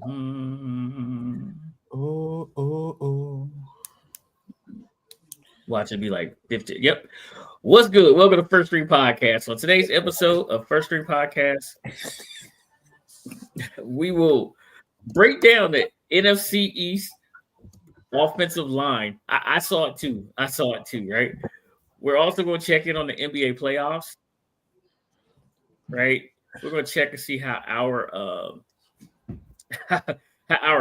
Oh. Watch it be like 50. Yep. What's good? Welcome to First String Podcast. On today's episode of First String Podcast, we will break down the NFC East offensive line. I saw it too. Right? We're also going to check in on the NBA playoffs. Right? We're going to check and see how our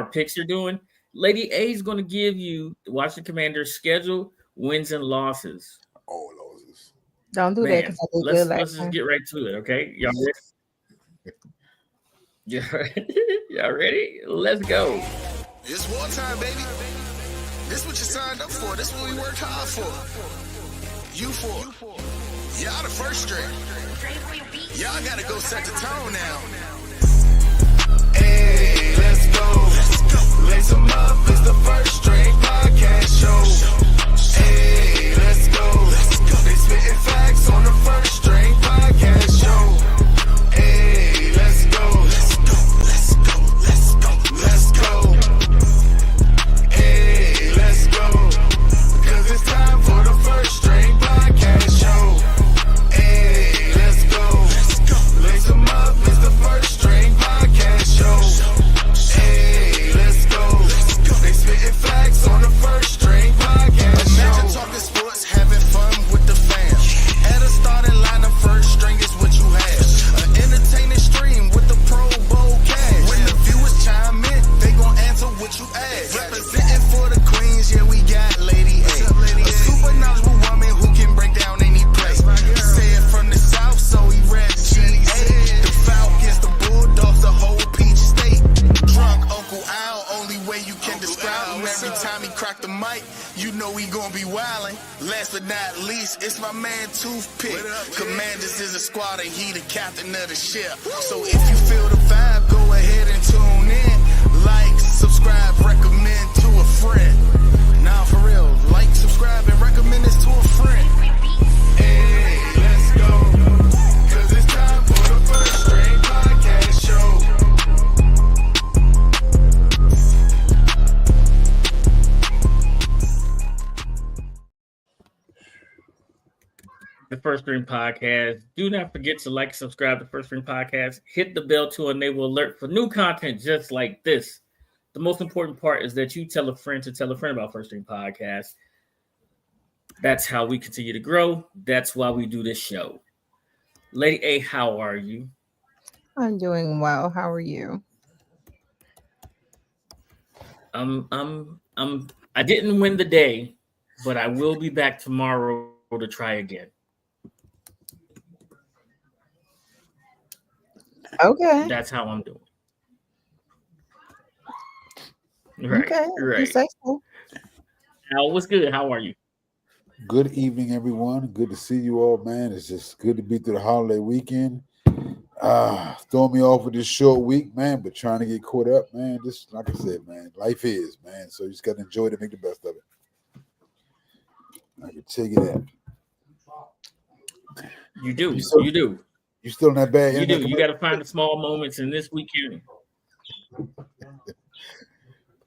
picks are doing. Lady A is going to give you the Washington Commanders' schedule, wins and losses. Oh, losses. Don't do that because I did good Let's just get right to it, okay? Y'all ready? Y'all ready? Let's go. It's wartime, baby. This is what you signed up for. This is what we worked hard for. You for. Y'all the first string. Y'all gotta go set the tone now. Hey, let's go. Lace 'em up, it's the First String Podcast show. Hey, let's go. They spitting facts on the First String Podcast show. Hey, let's go. Let's go. Hey, let's go. Cause it's time for the First String Podcast show. Hey, let's go. Lace 'em up, it's the First String Podcast show. Hey, let's go. They spitting facts on the First String Podcast show. Imagine talking sports, having fun with the fam. At a starting line, the First String is what you have. An entertaining stream with the Pro Bowl cash. When the viewers chime in, they gon' answer what you ask. Representing for the Queens, yeah, we got Lady A. A super knowledgeable woman who can break down any play. Say it from the South, so he rep GA. The Falcons, the Bulldogs, the whole Peach State. Drunk Uncle Al, only way you can describe him. Every time he crack the mic, you know he gon' be wildin'. Last but not least, it's my man Toothpick. Commanders is a squad and he the captain of the ship. So if you feel the vibe, go ahead and tune in. Like, subscribe, recommend to a friend. Nah, for real, like, subscribe, and recommend this to a friend. Hey, let's go. Cause it's time for the First String Podcast show. The First String Podcast. Do not forget to like and subscribe to First String Podcast. Hit the bell to enable alert for new content just like this. The most important part is that you tell a friend to tell a friend about First String Podcast. That's how we continue to grow. That's why we do this show. Lady A, how are you? I'm doing well. How are you? I didn't win the day, but I will be back tomorrow to try again. Okay. That's how I'm doing. Right, Okay. You right. say so. Al, what's good? How are you? Good evening, everyone. Good to see you all, man. It's just good to be through the holiday weekend. Throwing me off with this short week, man, but trying to get caught up, man. Just like I said, man, life is, man. So you just got to enjoy it and make the best of it. I can tell you that. You do. You do. You still in that bad? You do. You got to find the small moments in this weekend.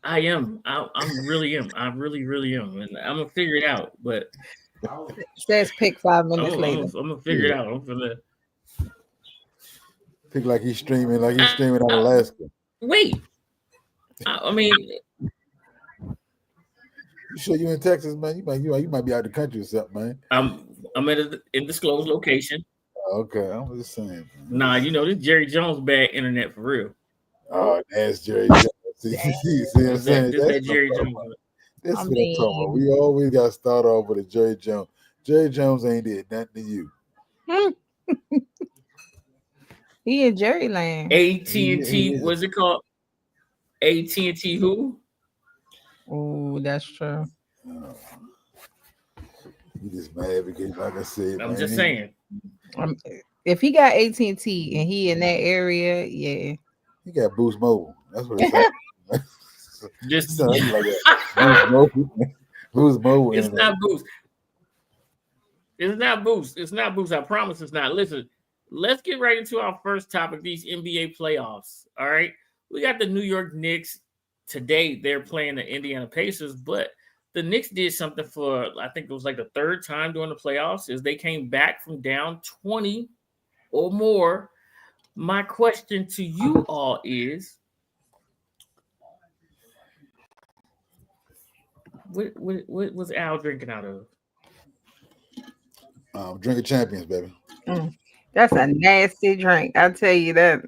I am. I really am. I really am. And I'm going to figure it out. But It says pick 5 minutes later. I'm going to figure it out. I'm going to Think like he's streaming out of Alaska. wait. I mean, You sure you in Texas, man? You might be out of the country or something, man. I'm at an undisclosed location. Okay, I'm just saying. Man. Nah, you know, this Jerry Jones bad internet for real. Oh, that's Jerry Jones. See what I'm saying? This that Jerry Jones. That's what I'm talking about. We always got to start off with a Jerry Jones. Jerry Jones ain't did nothing to you. He in Jerry Land. AT&T, what's it called? AT&T who? Oh, that's true. You just mad because, like I said, I'm just saying. If he got AT&T and he in that area, yeah. He got Boost Mobile. That's what it's like. Just like that. Boost Mobile. It's not Boost. It's not Boost. It's not Boost. I promise it's not. Listen, let's get right into our first topic, these NBA playoffs. All right. we got the New York Knicks today. They're playing the Indiana Pacers, but the Knicks did something for, I think it was like the third time during the playoffs, is they came back from down 20 or more. My question to you all is, what was Al drinking out of? Drinking champions, baby. That's a nasty drink. I'll tell you that.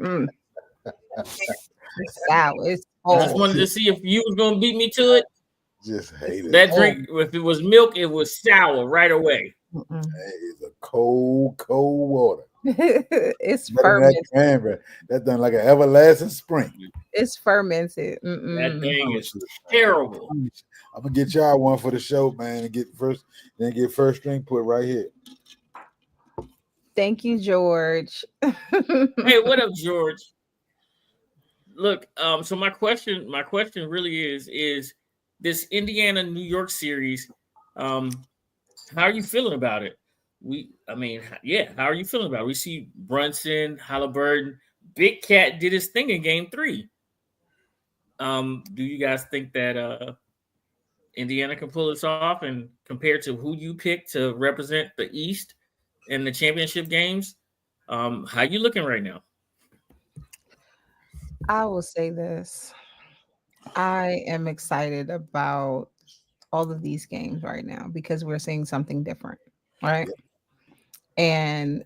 It's sour. It's I just cold. wanted to see if you was gonna beat me to it. Just hate it. That drink, if it was milk, it was sour right away. It's a cold water. It's Better than fermented. that cranberry. That's done like an everlasting spring. It's fermented. That thing is terrible. I'm gonna get y'all one for the show, man, and get first string put right here. Thank you, George. Hey, what up, George? Look, so my question really is this Indiana New York series. How are you feeling about it? How are you feeling about it? We see Brunson, Halliburton, Big Cat did his thing in Game 3. Do you guys think that Indiana can pull this off? And compared to who you picked to represent the East in the championship games, how you looking right now? I will say this. I am excited about all of these games right now because we're seeing something different, right? And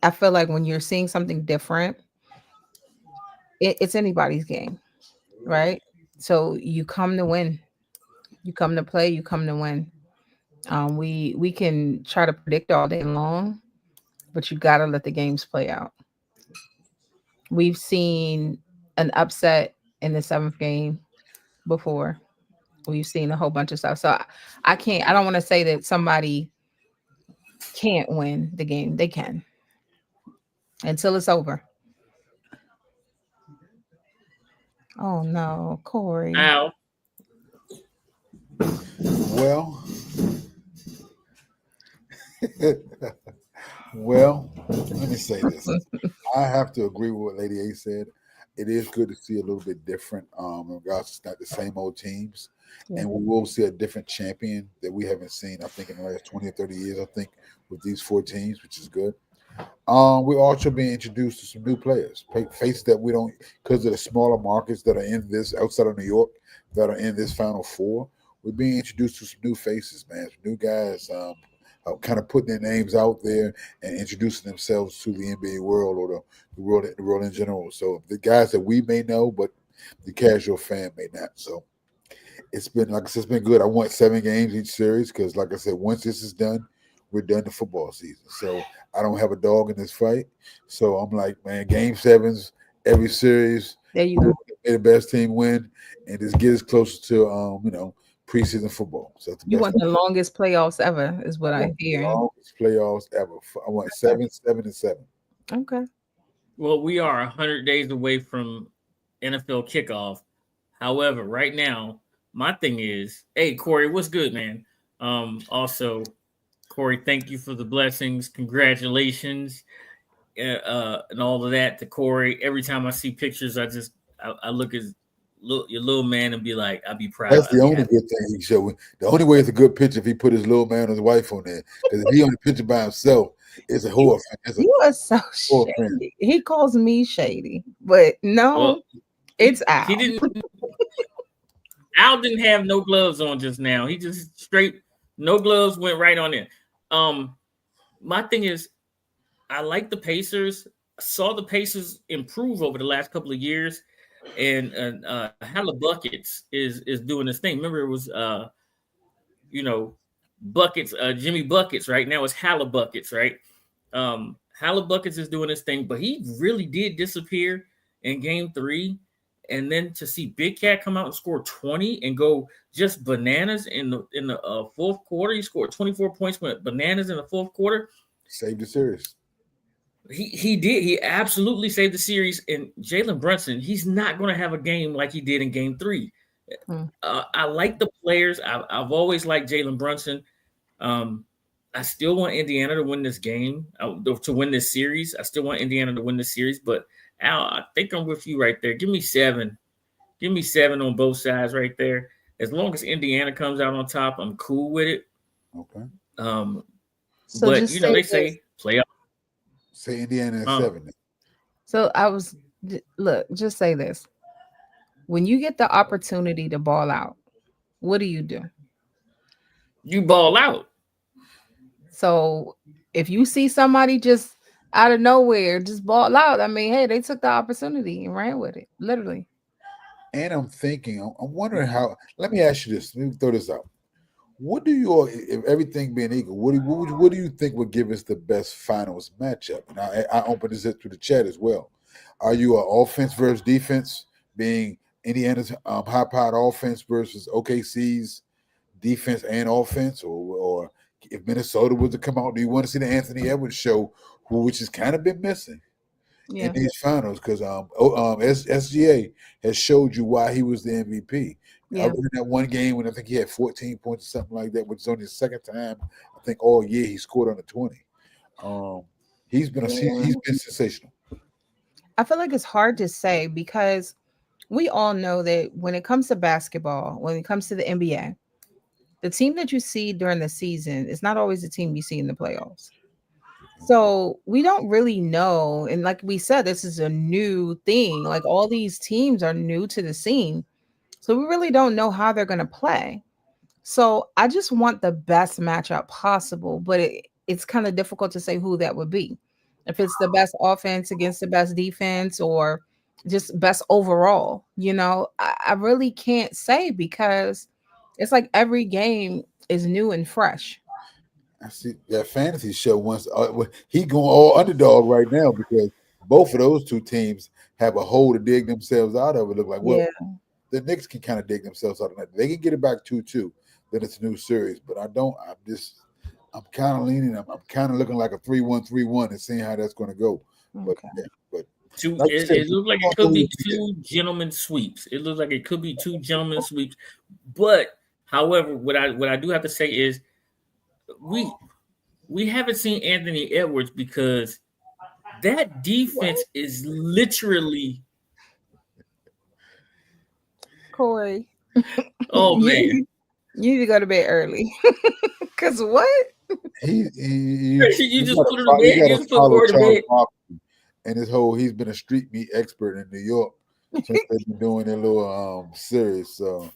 I feel like when you're seeing something different, it's anybody's game, right? So you come to win, you come to play, you come to win. We can try to predict all day long, but you got to let the games play out. We've seen an upset in the 7th game before. We've seen a whole bunch of stuff. So I don't want to say that somebody can't win the game. They can until it's over. Oh no, Corey. Al. Well, let me say this. I have to agree with what Lady A said. It is good to see a little bit different. In regards, it's not the same old teams, and we will see a different champion that we haven't seen. I think in the last 20 or 30 years. I think with these 4 teams, which is good. We're also being introduced to some new players, faces that we don't, because of the smaller markets that are in this outside of New York that are in this Final Four. We're being introduced to some new faces, man. Some new guys. Kind of putting their names out there and introducing themselves to the NBA world or the world in general. So the guys that we may know, but the casual fan may not. So it's been, like I said, it's been good. I want 7 games each series because, like I said, once this is done, we're done the football season. So I don't have a dog in this fight. So I'm like, man, game 7s every series. There you go. May the best team win and just get us closer to preseason football. So You want the longest playoffs ever, is what I hear. Longest playoffs ever. I want 7, 7, and 7. Okay. Well, we are 100 days away from NFL kickoff. However, right now, my thing is, hey, Corey, what's good, man? Also, Corey, thank you for the blessings. Congratulations. And all of that to Corey. Every time I see pictures, I look at your little man and be like, I'll be proud. That's the only good thing he showed. The only way it's a good picture if he put his little man and his wife on there. Because if he on the picture by himself, it's a horror. You are so shady. He calls me shady, but no, it's Al. He didn't. Al didn't have no gloves on just now. He just straight no gloves went right on in. My thing is, I like the Pacers. I saw the Pacers improve over the last couple of years. And Hallibuckets is doing this thing. Remember, it was Buckets, Jimmy Buckets. Right now, it's Hallibuckets. Right, Hallibuckets is doing this thing, but he really did disappear in Game 3. And then to see Big Cat come out and score 20 and go just bananas in the fourth quarter, he scored 24 points, went bananas in the fourth quarter. Saved the series. He did. He absolutely saved the series. And Jalen Brunson, he's not going to have a game like he did in Game 3. I like the players. I've always liked Jalen Brunson. I still want Indiana to win this game, to win this series. I still want Indiana to win this series, but Al, I think I'm with you right there. Give me 7. Give me 7 on both sides right there. As long as Indiana comes out on top, I'm cool with it. Okay. So But just say they this. say playoff. Say Indiana at 7. So look, just say this. When you get the opportunity to ball out, what do? You ball out. So if you see somebody just out of nowhere just ball out, I mean, hey, they took the opportunity and ran with it, literally. And I'm thinking, I'm wondering how. Let me ask you this. Let me throw this out. What do you all, if everything being equal, what do you think would give us the best finals matchup? And I open this up to the chat as well. Are you an offense versus defense, being Indiana's high-powered offense versus OKC's defense and offense, or if Minnesota was to come out, do you want to see the Anthony Edwards show, which has kind of been missing in these finals? Because SGA has showed you why he was the MVP. Yeah. Other than that one game when I think he had 14 points or something like that, which is only the second time I think all year he scored under 20. He's been sensational. I feel like it's hard to say because we all know that when it comes to basketball, when it comes to the NBA, the team that you see during the season is not always the team you see in the playoffs. So we don't really know. And like we said, this is a new thing. Like all these teams are new to the scene. So we really don't know how they're going to play. So I just want the best matchup possible, but it's kind of difficult to say who that would be. If it's the best offense against the best defense or just best overall, I really can't say because it's like every game is new and fresh. I see that fantasy show once. He going all underdog right now because both of those two teams have a hole to dig themselves out of. It look like the Knicks can kind of dig themselves out of that. They can get it back 2-2. Then it's a new series. But I'm kind of leaning. I'm kind of looking like a 3-1-3-1 and seeing how that's going to go. But it looks like it could be 2 gentlemen sweeps. It looks like it could be 2 gentlemen sweeps. But however, what I do have to say is we haven't seen Anthony Edwards because that defense is literally. Corey. Oh man. You need to go to bed early. Cause what? You just put it in bed. You just put Corey to bed. And he's been a street meat expert in New York since they've been doing their little series. So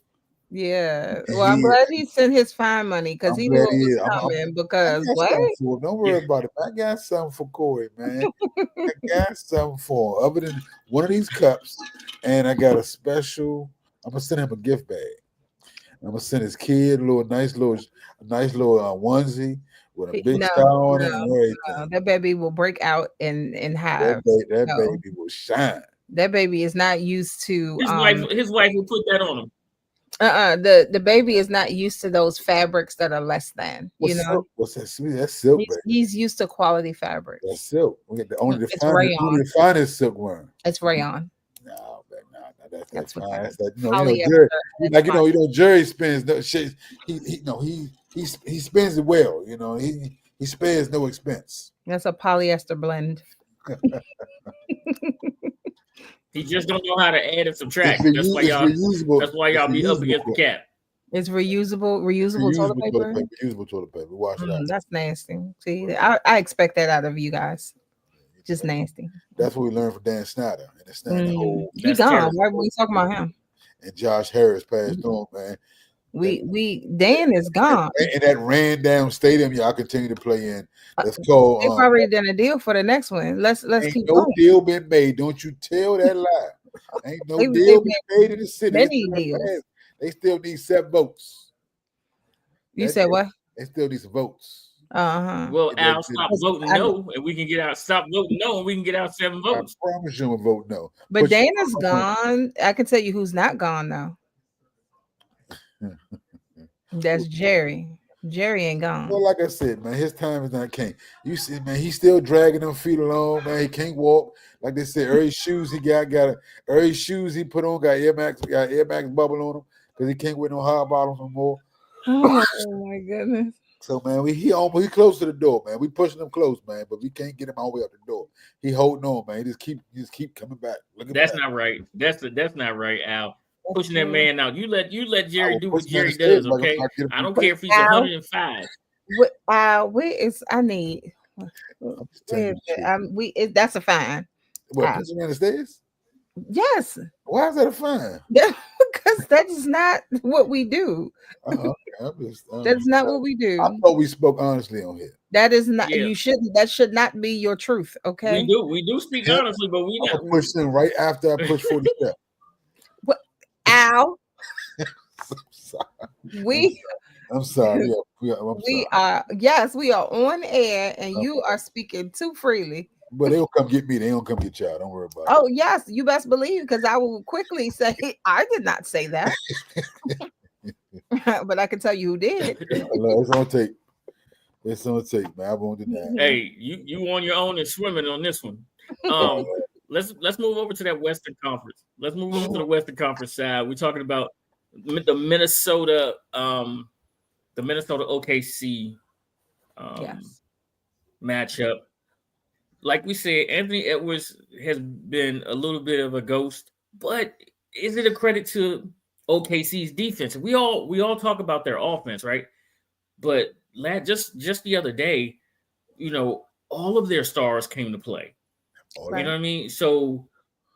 yeah. Well, I'm glad he sent his fine money because he knew it was coming. Because what? Don't worry about it. I got something for Corey, man. I got something for him. Other than one of these cups, and I got a special. I'm gonna send him a gift bag. I'm gonna send his kid a nice little onesie with a big star on it and everything. No, that baby will break out in halves. That baby will shine. That baby is not used to. His wife will put that on him. The baby is not used to those fabrics that are less than. Silk? What's that? Sweet? That's silk. He's used to quality fabric. That's silk. We get the finest silkworm. It's rayon. No, that's fine. That's Jerry spends no shit. He spends it well. He spares no expense. That's a polyester blend. He just don't know how to add and subtract. That's why y'all be up against the cap. It's reusable toilet paper. Reusable toilet paper. Wash it out. That's nasty. See, I expect that out of you guys. Just nasty. That's what we learned from Dan Snyder. And he's gone. Why are we talking about him? And Josh Harris passed on, man. Dan is gone. And that ran down stadium y'all continue to play in. Let's go. They've already done a deal for the next one. Let's keep going. No deal been made. Don't you tell that lie. Ain't no deal been made in the city. Many deals. They still need 7 votes. You said what? They still need some votes. Well, Al, stop voting no, and we can get out. Stop voting no, and we can get out 7 votes. I promise you, I'm vote no. But Dana's gone. I can tell you who's not gone though. That's Jerry. Jerry ain't gone. Well, like I said, man, his time is not came. You see, man, he's still dragging them feet along, man. He can't walk. Like they said, every shoes he every shoes he put on got Air Max bubble on them because he can't wear no high bottoms no more. Oh my goodness. So man, he close to the door, man. We pushing him close, man, but we can't get him all the way out the door. He holding on, man. He just keep coming back. That's back. not right. That's not right, Al. Pushing that man out. You let Jerry do what push him in Jerry the stairs, does, like I'm okay? trying to get him I to don't play. care if he's Al. 105. Where is I need? I'm just telling you the truth. That's a fine. What, pushing him in the stairs? Yes, Why is that a fine? because that is not what we do. That's not what we do. I thought we spoke honestly on here. That is not. Yeah. You shouldn't. That should not be your truth. Okay. We do speak honestly, but we I'm not. gonna push him right after I push 40 steps. What, Al? I'm sorry. We I'm sorry. Yeah, we are. Yes, we are on air, and you are speaking too freely. But they'll come get me. They don't come get y'all. Don't worry about it. Oh yes, you best believe, because I will quickly say I did not say that. But I can tell you who did. It's on tape. It's on tape, man. I won't deny it. Hey, you on your own and swimming on this one. Let's move over to that Western Conference. Let's move over to the Western Conference side. We're talking about the Minnesota OKC Yes. matchup. Like we said, Anthony Edwards has been a little bit of a ghost, but is it a credit to OKC's defense? We all talk about their offense, right? But just the other day, all of their stars came to play. Right. You know what I mean? So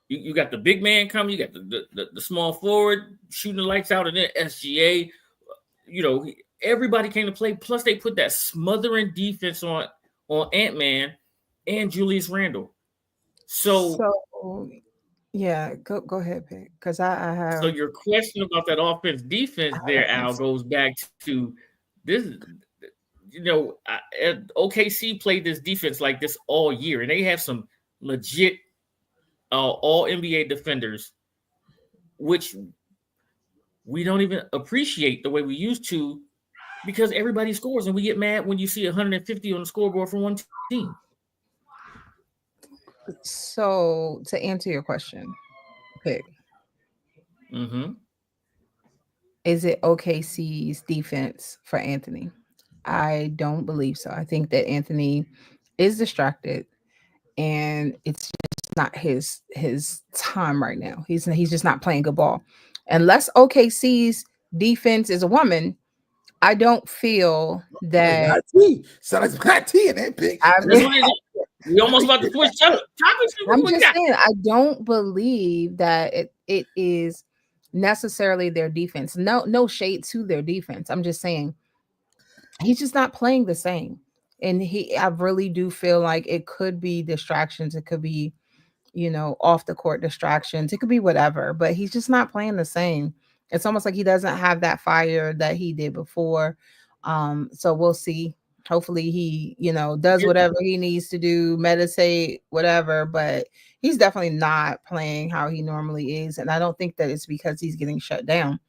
you got the big man coming, you got the small forward shooting the lights out, and then SGA. Everybody came to play. Plus, they put that smothering defense on Ant-Man and Julius Randle. So yeah, go ahead, Pick, because I have. So your question about that offense defense there, Al, goes back to this. OKC played this defense like this all year, and they have some legit all NBA defenders, which we don't even appreciate the way we used to, because everybody scores, and we get mad when you see 150 on the scoreboard for one team. So to answer your question, Pick, is it OKC's defense for Anthony? I don't believe so. I think that Anthony is distracted, and it's just not his time right now. He's just not playing good ball. Unless OKC's defense is a woman, I don't feel that. Sounds like hot tea in that Pick. We almost about to switch topics. I'm just saying, I don't believe that it is necessarily their defense. No shade to their defense. I'm just saying he's just not playing the same. And I really do feel like it could be distractions. It could be, off the court distractions. It could be whatever, but he's just not playing the same. It's almost like he doesn't have that fire that he did before. So we'll see. Hopefully he, does whatever he needs to do, meditate, whatever, but he's definitely not playing how he normally is. And I don't think that it's because he's getting shut down.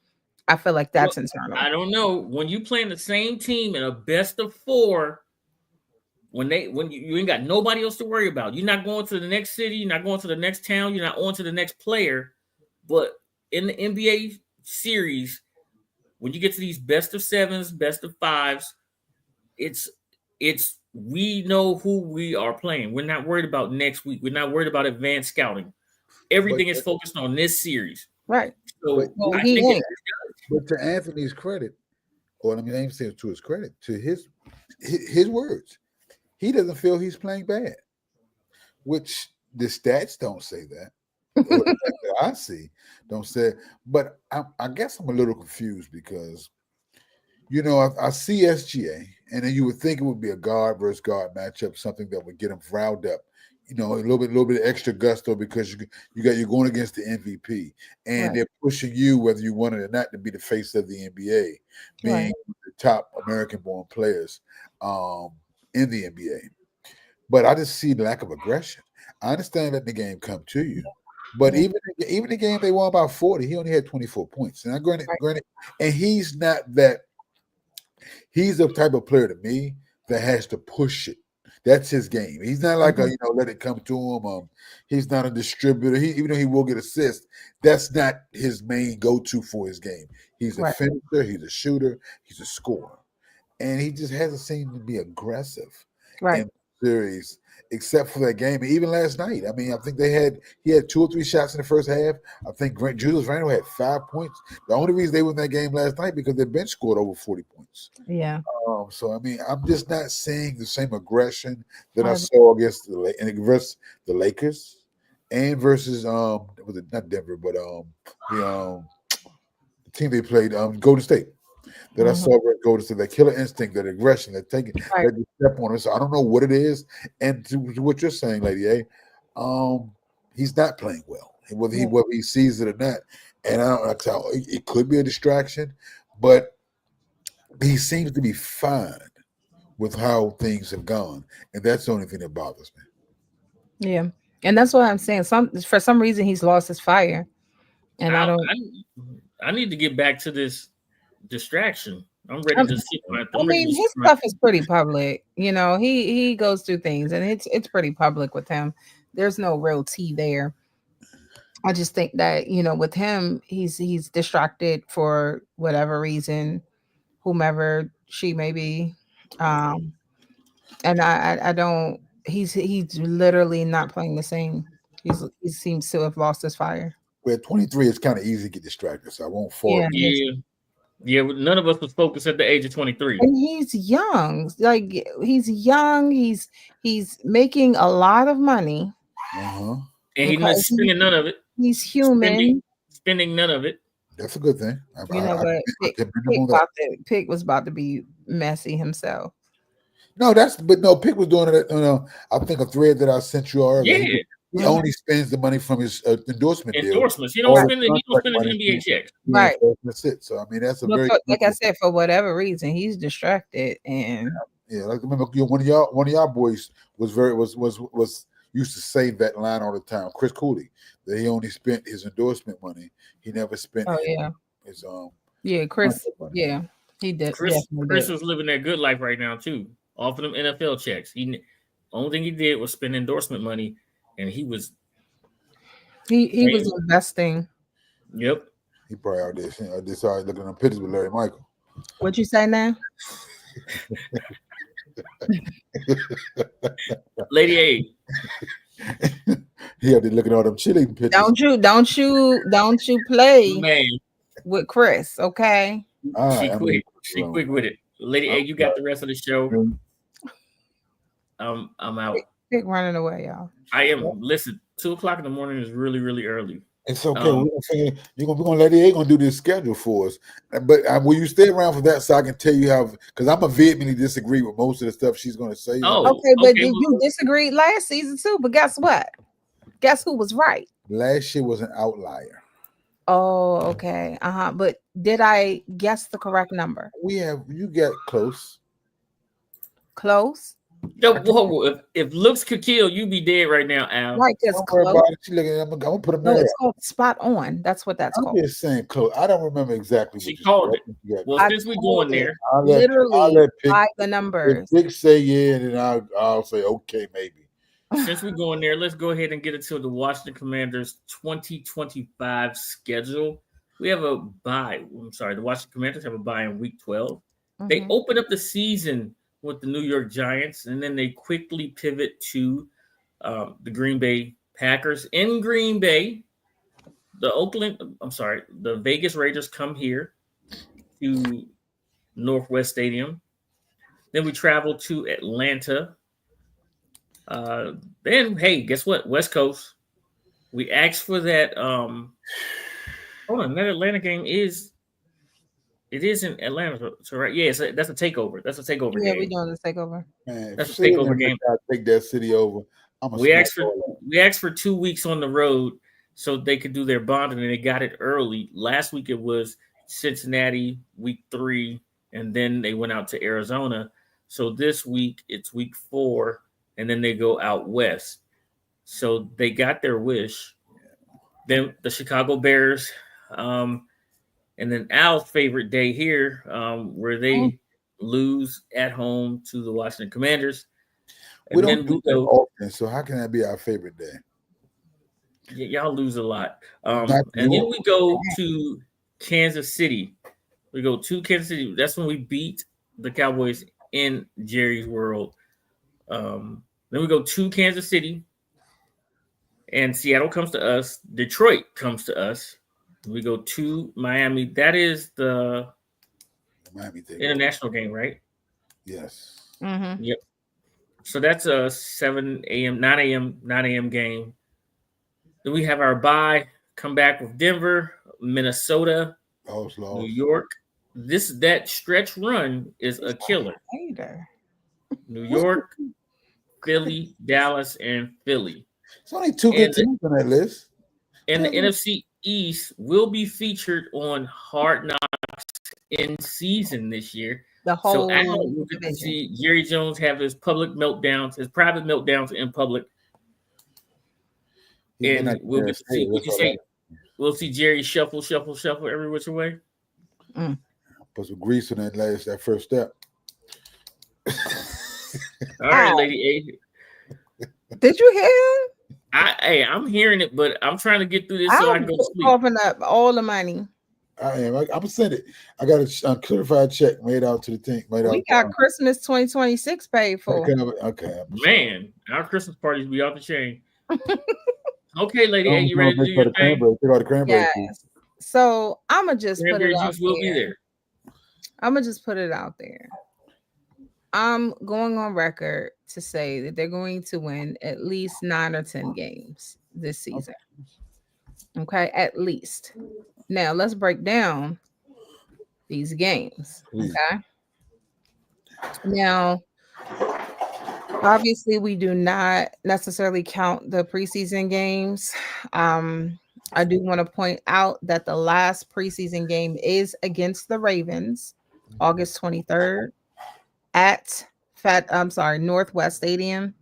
I feel like that's internal. I don't know. When you playing the same team in a best of 4, when you ain't got nobody else to worry about, you're not going to the next city, you're not going to the next town, you're not on to the next player. But in the NBA series, when you get to these best of 7s, best of 5s, it's we know who we are playing. We're not worried about next week. We're not worried about advanced scouting. Everything is focused on this series. Right. So but to Anthony's credit, or I ain't saying to his credit, to his words, he doesn't feel he's playing bad, which the stats don't say that. Or the fact that I see don't say. But I guess I'm a little confused because, I see SGA, and then you would think it would be a guard versus guard matchup, something that would get him riled up. A little bit of extra gusto because you're going against the MVP, and they're pushing you, whether you want it or not, to be the face of the NBA, being the top American-born players in the NBA. But I just see lack of aggression. I understand letting the game come to you, but even the game they won by 40, he only had 24 points. And granted, and he's not that. He's the type of player to me that has to push it. That's his game. He's not like let it come to him. He's not a distributor. Even though he will get assists, that's not his main go-to for his game. He's a finisher. He's a shooter. He's a scorer. and he just hasn't seemed to be aggressive Right. in the series, except for that game. And even last night, I mean, I think he had 2 or 3 shots in the first half. I think Julius Randle had 5 points. The only reason they won that game last night because their bench scored over 40 points. Yeah. So I mean, I'm just not seeing the same aggression that I I- saw against the Lakers and versus was it not Denver, but the team they played, Golden State. That I Mhm. saw with Golden State, that killer instinct, that aggression, that taking Right. that step on us. So I don't know what it is. And to what you're saying, Lady A, he's not playing well. Whether he sees it or not. And I don't know, it could be a distraction, but he seems to be fine with how things have gone, and that's the only thing that bothers me. Yeah. And that's what I'm saying. For some reason he's lost his fire. And I don't I need to get back to this distraction. I'm ready to sit my. I mean, his stuff is pretty public. You know, he goes through things, and it's pretty public with him. There's no real tea there. I just think that, you know, with him, he's distracted for whatever reason, whomever she may be. And I don't. He's literally not playing the same. He seems to have lost his fire. Well, at 23, it's kind of easy to get distracted, so I won't fall. Yeah. Yeah. None of us was focused at the age of 23. And he's young. Like he's young. He's making a lot of money. Uh-huh. And he's not spending none of it. He's human. Spending none of it. That's a good thing. You know, but Pick was about to be messy himself. No, Pick was doing it. I think a thread that I sent you earlier. Yeah. He only spends the money from his endorsements. He don't spend his NBA checks. Right. That's it. So I mean, that's a like I said, for whatever reason, he's distracted. And like remember, one of y'all boys was used to say that line all the time. Chris Cooley, that he only spent his endorsement money. He never spent his Chris. Yeah, he did. Chris was living that good life right now too. Off of them NFL checks. Only thing he did was spend endorsement money, and he was investing. Yep. He probably out there. I just saw looking at them pictures with Larry Michael. What'd you say now? Lady A. He had to look at all them cheerleading pictures. Don't you play Man. with Chris, okay? She quick with it. Lady A, you got the rest of the show. I'm out. Pick running away, y'all. I am. Listen, 2:00 in the morning is really, really early. It's okay. We're gonna let Lady A gonna do this schedule for us. But will you stay around for that so I can tell you how? Because I'm a vehemently disagree with most of the stuff she's gonna say. Okay, but did you disagree last season too? But guess what? Guess who was right? Last year was an outlier. Oh, okay. But did I guess the correct number? You get close. Close? Whoa, if looks could kill, you'd be dead right now, Al. Right, because close. I'm gonna put them there. It's called spot on. That's what that's called. I'm just saying close. I don't remember exactly. She called it. Well, since we going there, literally by the numbers. If Pick say yeah, and then I'll say okay, maybe. Since we're going there, let's go ahead and get into the Washington Commanders 2025 schedule. We have a bye. I'm sorry, the Washington Commanders have a bye in week 12. Mm-hmm. They open up the season with the New York Giants, and then they quickly pivot to the Green Bay Packers in Green Bay. The Vegas Raiders come here to Northwest Stadium. Then we travel to Atlanta. Then, hey, guess what? West Coast. We asked for that. Hold on, that Atlanta game is. It is in Atlanta, so right? Yeah, that's a takeover. That's a takeover game. Yeah, we're doing the takeover. Man, that's a takeover game. Take that city over. We asked for 2 weeks on the road so they could do their bonding, and they got it early. Last week it was Cincinnati, week 3, and then they went out to Arizona. So this week it's week 4, and then they go out west. So they got their wish. Then the Chicago Bears. And then Al's favorite day here, where they lose at home to the Washington Commanders. We don't do that often, so how can that be our favorite day? Y'all lose a lot. And then we go to Kansas City. We go to Kansas City. That's when we beat the Cowboys in Jerry's world. Then we go to Kansas City, and Seattle comes to us. Detroit comes to us. We go to Miami. That is the Miami thing. international game, right? Yes. Mm-hmm. Yep. So that's a 7 a.m., 9 a.m. game. Then we have our bye. Come back with Denver, Minnesota, New York. That stretch run is a killer. Hater. New York, Philly, Dallas, and Philly. It's only two good teams on that list. And the NFC East will be featured on Hard Knocks in season this year. The whole so Al will get to see Jerry Jones have his public meltdowns, his private meltdowns in public. And we'll get to see what you say. We'll see Jerry shuffle every which way. Put some grease on that first step. All right, Lady A. Did you hear him? I'm hearing it, but I'm trying to get through this so I can go to sleep. Open up all the money. I am. I'm gonna send it. I got a certified check made out to the thing. We got Christmas 2026 paid for. Okay. Man, our Christmas parties be off the chain. Okay, Lady A, you ready to do your thing? Take all the cranberry yes. So I'm gonna just put it out will be there. I'm gonna just put it out there. I'm going on record to say that they're going to win at least 9 or 10 games this season. Okay, at least. Now let's break down these games. Okay. Now, obviously, we do not necessarily count the preseason games. I do want to point out that the last preseason game is against the Ravens, August 23rd at Northwest Stadium.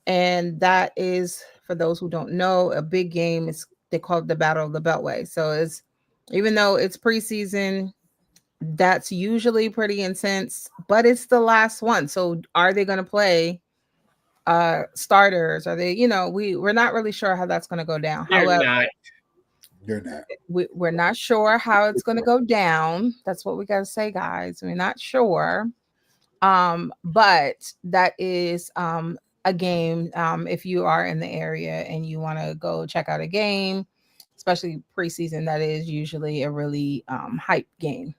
And that is, for those who don't know, a big game. They call it the Battle of the Beltway. So even though it's preseason, that's usually pretty intense, but it's the last one. So are they going to play starters? Are they, we're not really sure how that's going to go down. You're not. We're not sure how it's going to go down. That's what we got to say, guys. We're not sure. But that is a game. If you are in the area and you want to go check out a game, especially preseason, that is usually a really hype game.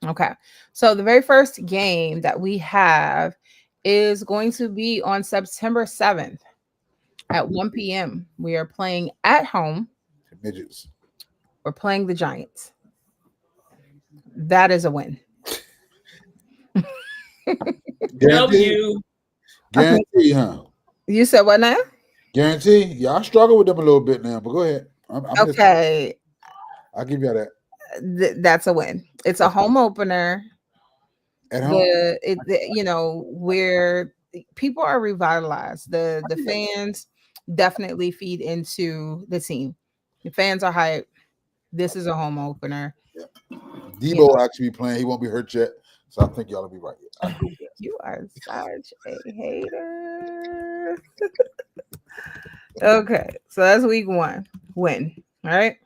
Okay. So the very first game that we have is going to be on September 7th at 1 p.m. We are playing at home. Midgets. We're playing the Giants. That is a win. Guarantee, huh? You said what now? Guarantee. Yeah, I struggle with them a little bit now, but go ahead. Okay. I'll give you that. That's a win. It's a home opener. At home. Where people are revitalized. The fans definitely feed into the team. The fans are hyped. This is a home opener. Yeah. Debo actually be playing. He won't be hurt yet. So I think y'all will be right. You are such a hater. Okay. So that's week 1. Win. All right.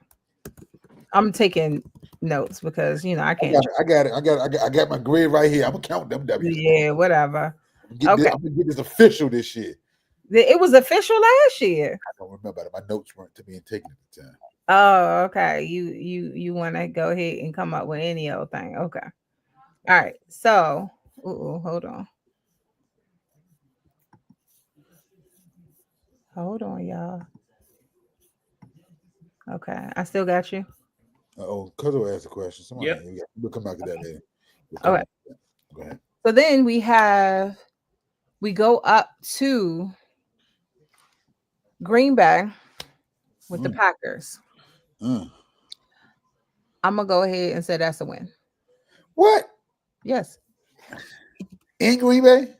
I'm taking notes because I can't. I got my grade right here. I'm gonna count them W's. Yeah, whatever. I'm gonna get this official this year. It was official last year. I don't remember it. My notes weren't to being taken at the time. Oh, okay. You want to go ahead and come up with any old thing? Okay. All right. So, hold on. Hold on, y'all. Okay, I still got you. Cuzzo asked a question. We'll come back to that later. Okay. Go ahead. So then we go up to Green Bay with the Packers. I'm gonna go ahead and say that's a win. What? Yes. In Green Bay?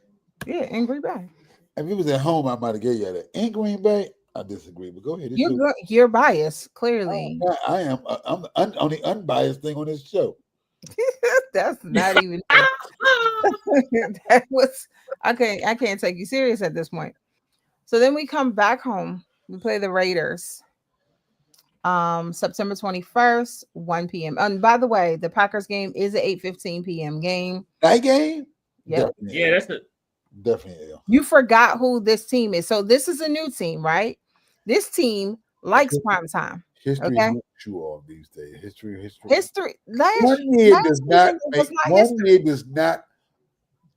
Yeah, in Green Bay. If it was at home, I might have gave you that. In Green Bay, I disagree. But go ahead. You're biased, clearly. I am. I'm the only unbiased thing on this show. That's not even. That was. I can't take you serious at this point. So then we come back home. We play the Raiders. September 21st, 1 p.m. And by the way, the Packers game is an 8:15 p.m. game. Night game? Yep. Definitely Yeah, L. that's it. Definitely L. You forgot who this team is. So this is a new team, right? This team likes prime time. History Okay. is true all these days. History. History. Last 1 year last does season not it make was not 1 history. year does not.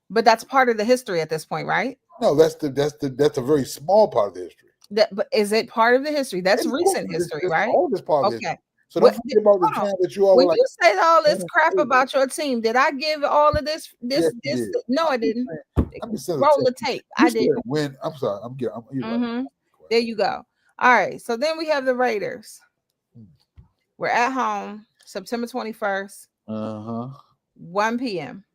But that's part of the history at this point, right? No, that's a very small part of the history. But is it part of the history? That's It's recent all- history, it's right? all this part of the Okay. history. So What- don't forget about the hold on. time that you all When were like, you said all this crap "Oh, about your team, did I give all of this? Yes, you did. No, I didn't. I'm just saying Roll the tape. You I did. said win. I'm sorry. You're right. Mhm. There you go. All right. So then we have the Raiders. We're at home, September 21st, 1 p.m.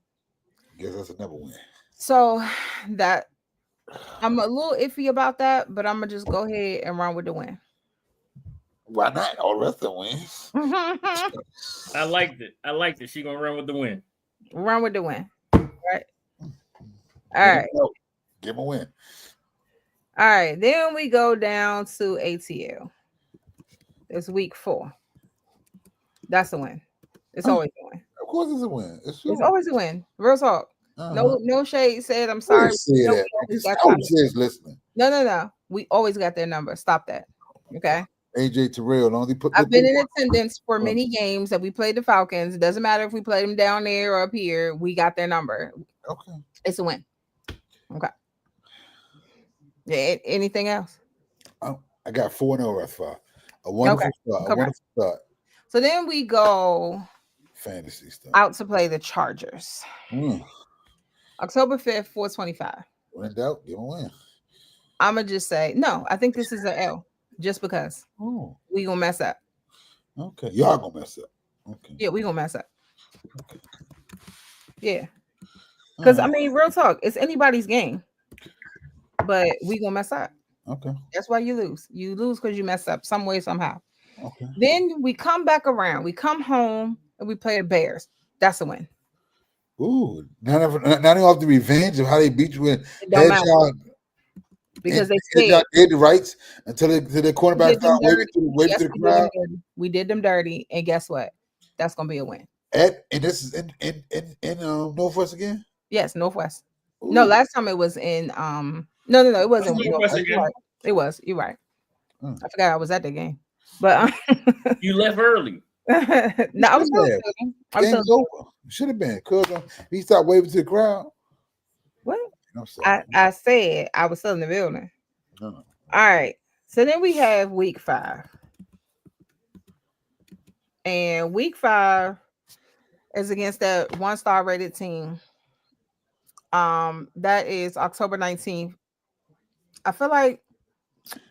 Guess that's another win. So that I'm a little iffy about that, but I'm gonna just go ahead and run with the win. Why not? All the rest of the wins. I liked it. She gonna run with the win. Run with the win. Right. All right. Give him a win. All right. Then we go down to ATL. It's week 4. That's a win. It's always a win. Of course, it's a win. It's always a win. Real talk. No shade said. I'm sorry. I would say it's listening. No. We always got their number. Stop that. Okay. AJ Terrell only put. I've been in attendance for many games that we played the Falcons. It doesn't matter if we played them down there or up here. We got their number. Okay. It's a win. Okay. Yeah. Anything else? I got 4-0 thus far. A wonderful start. A wonderful start. So then we go fantasy stuff out to play the Chargers. October 5th, 4:25. When in doubt, give them a win. I'm gonna just say no. I think this is an L, just because we gonna mess up. Okay, y'all gonna mess up. Okay. Yeah, we gonna mess up. Okay. Yeah, because I mean, real talk, it's anybody's game, but we gonna mess up. Okay. That's why you lose. You lose because you mess up some way, somehow. Okay. Then we come back around. We come home and we play the Bears. That's a win. Ooh, not even off the revenge of how they beat you in headshot. Because they did the rights until their cornerback started waving to the crowd. We did them dirty, and guess what? That's gonna be a win. And this is in Northwest again? Yes, Northwest. Ooh. No, last time it was in no, it wasn't Northwest. It was. You're right. I forgot I was at the game. But you left early. No, I was over. Should have been because he started waving to the crowd. What? I said I was still in the building. No. All right. So then we have week 5. And week 5 is against that 1-star rated team. That is October 19th. I feel like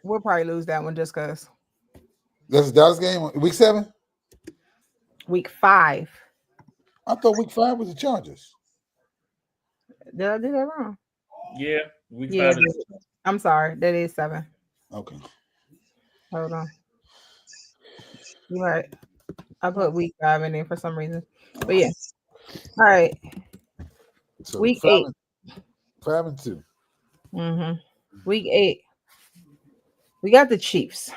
we'll probably lose that one just because. That's the Dallas game, week 7? Week 5. I thought week 5 was the Chargers. Did I do that wrong? Yeah, week 5. I'm sorry, that is 7. Okay. Hold on. You're right. I put week 5 in there for some reason. But yeah. All right. So week 8. 5 and 2. Week 8. We got the Chiefs.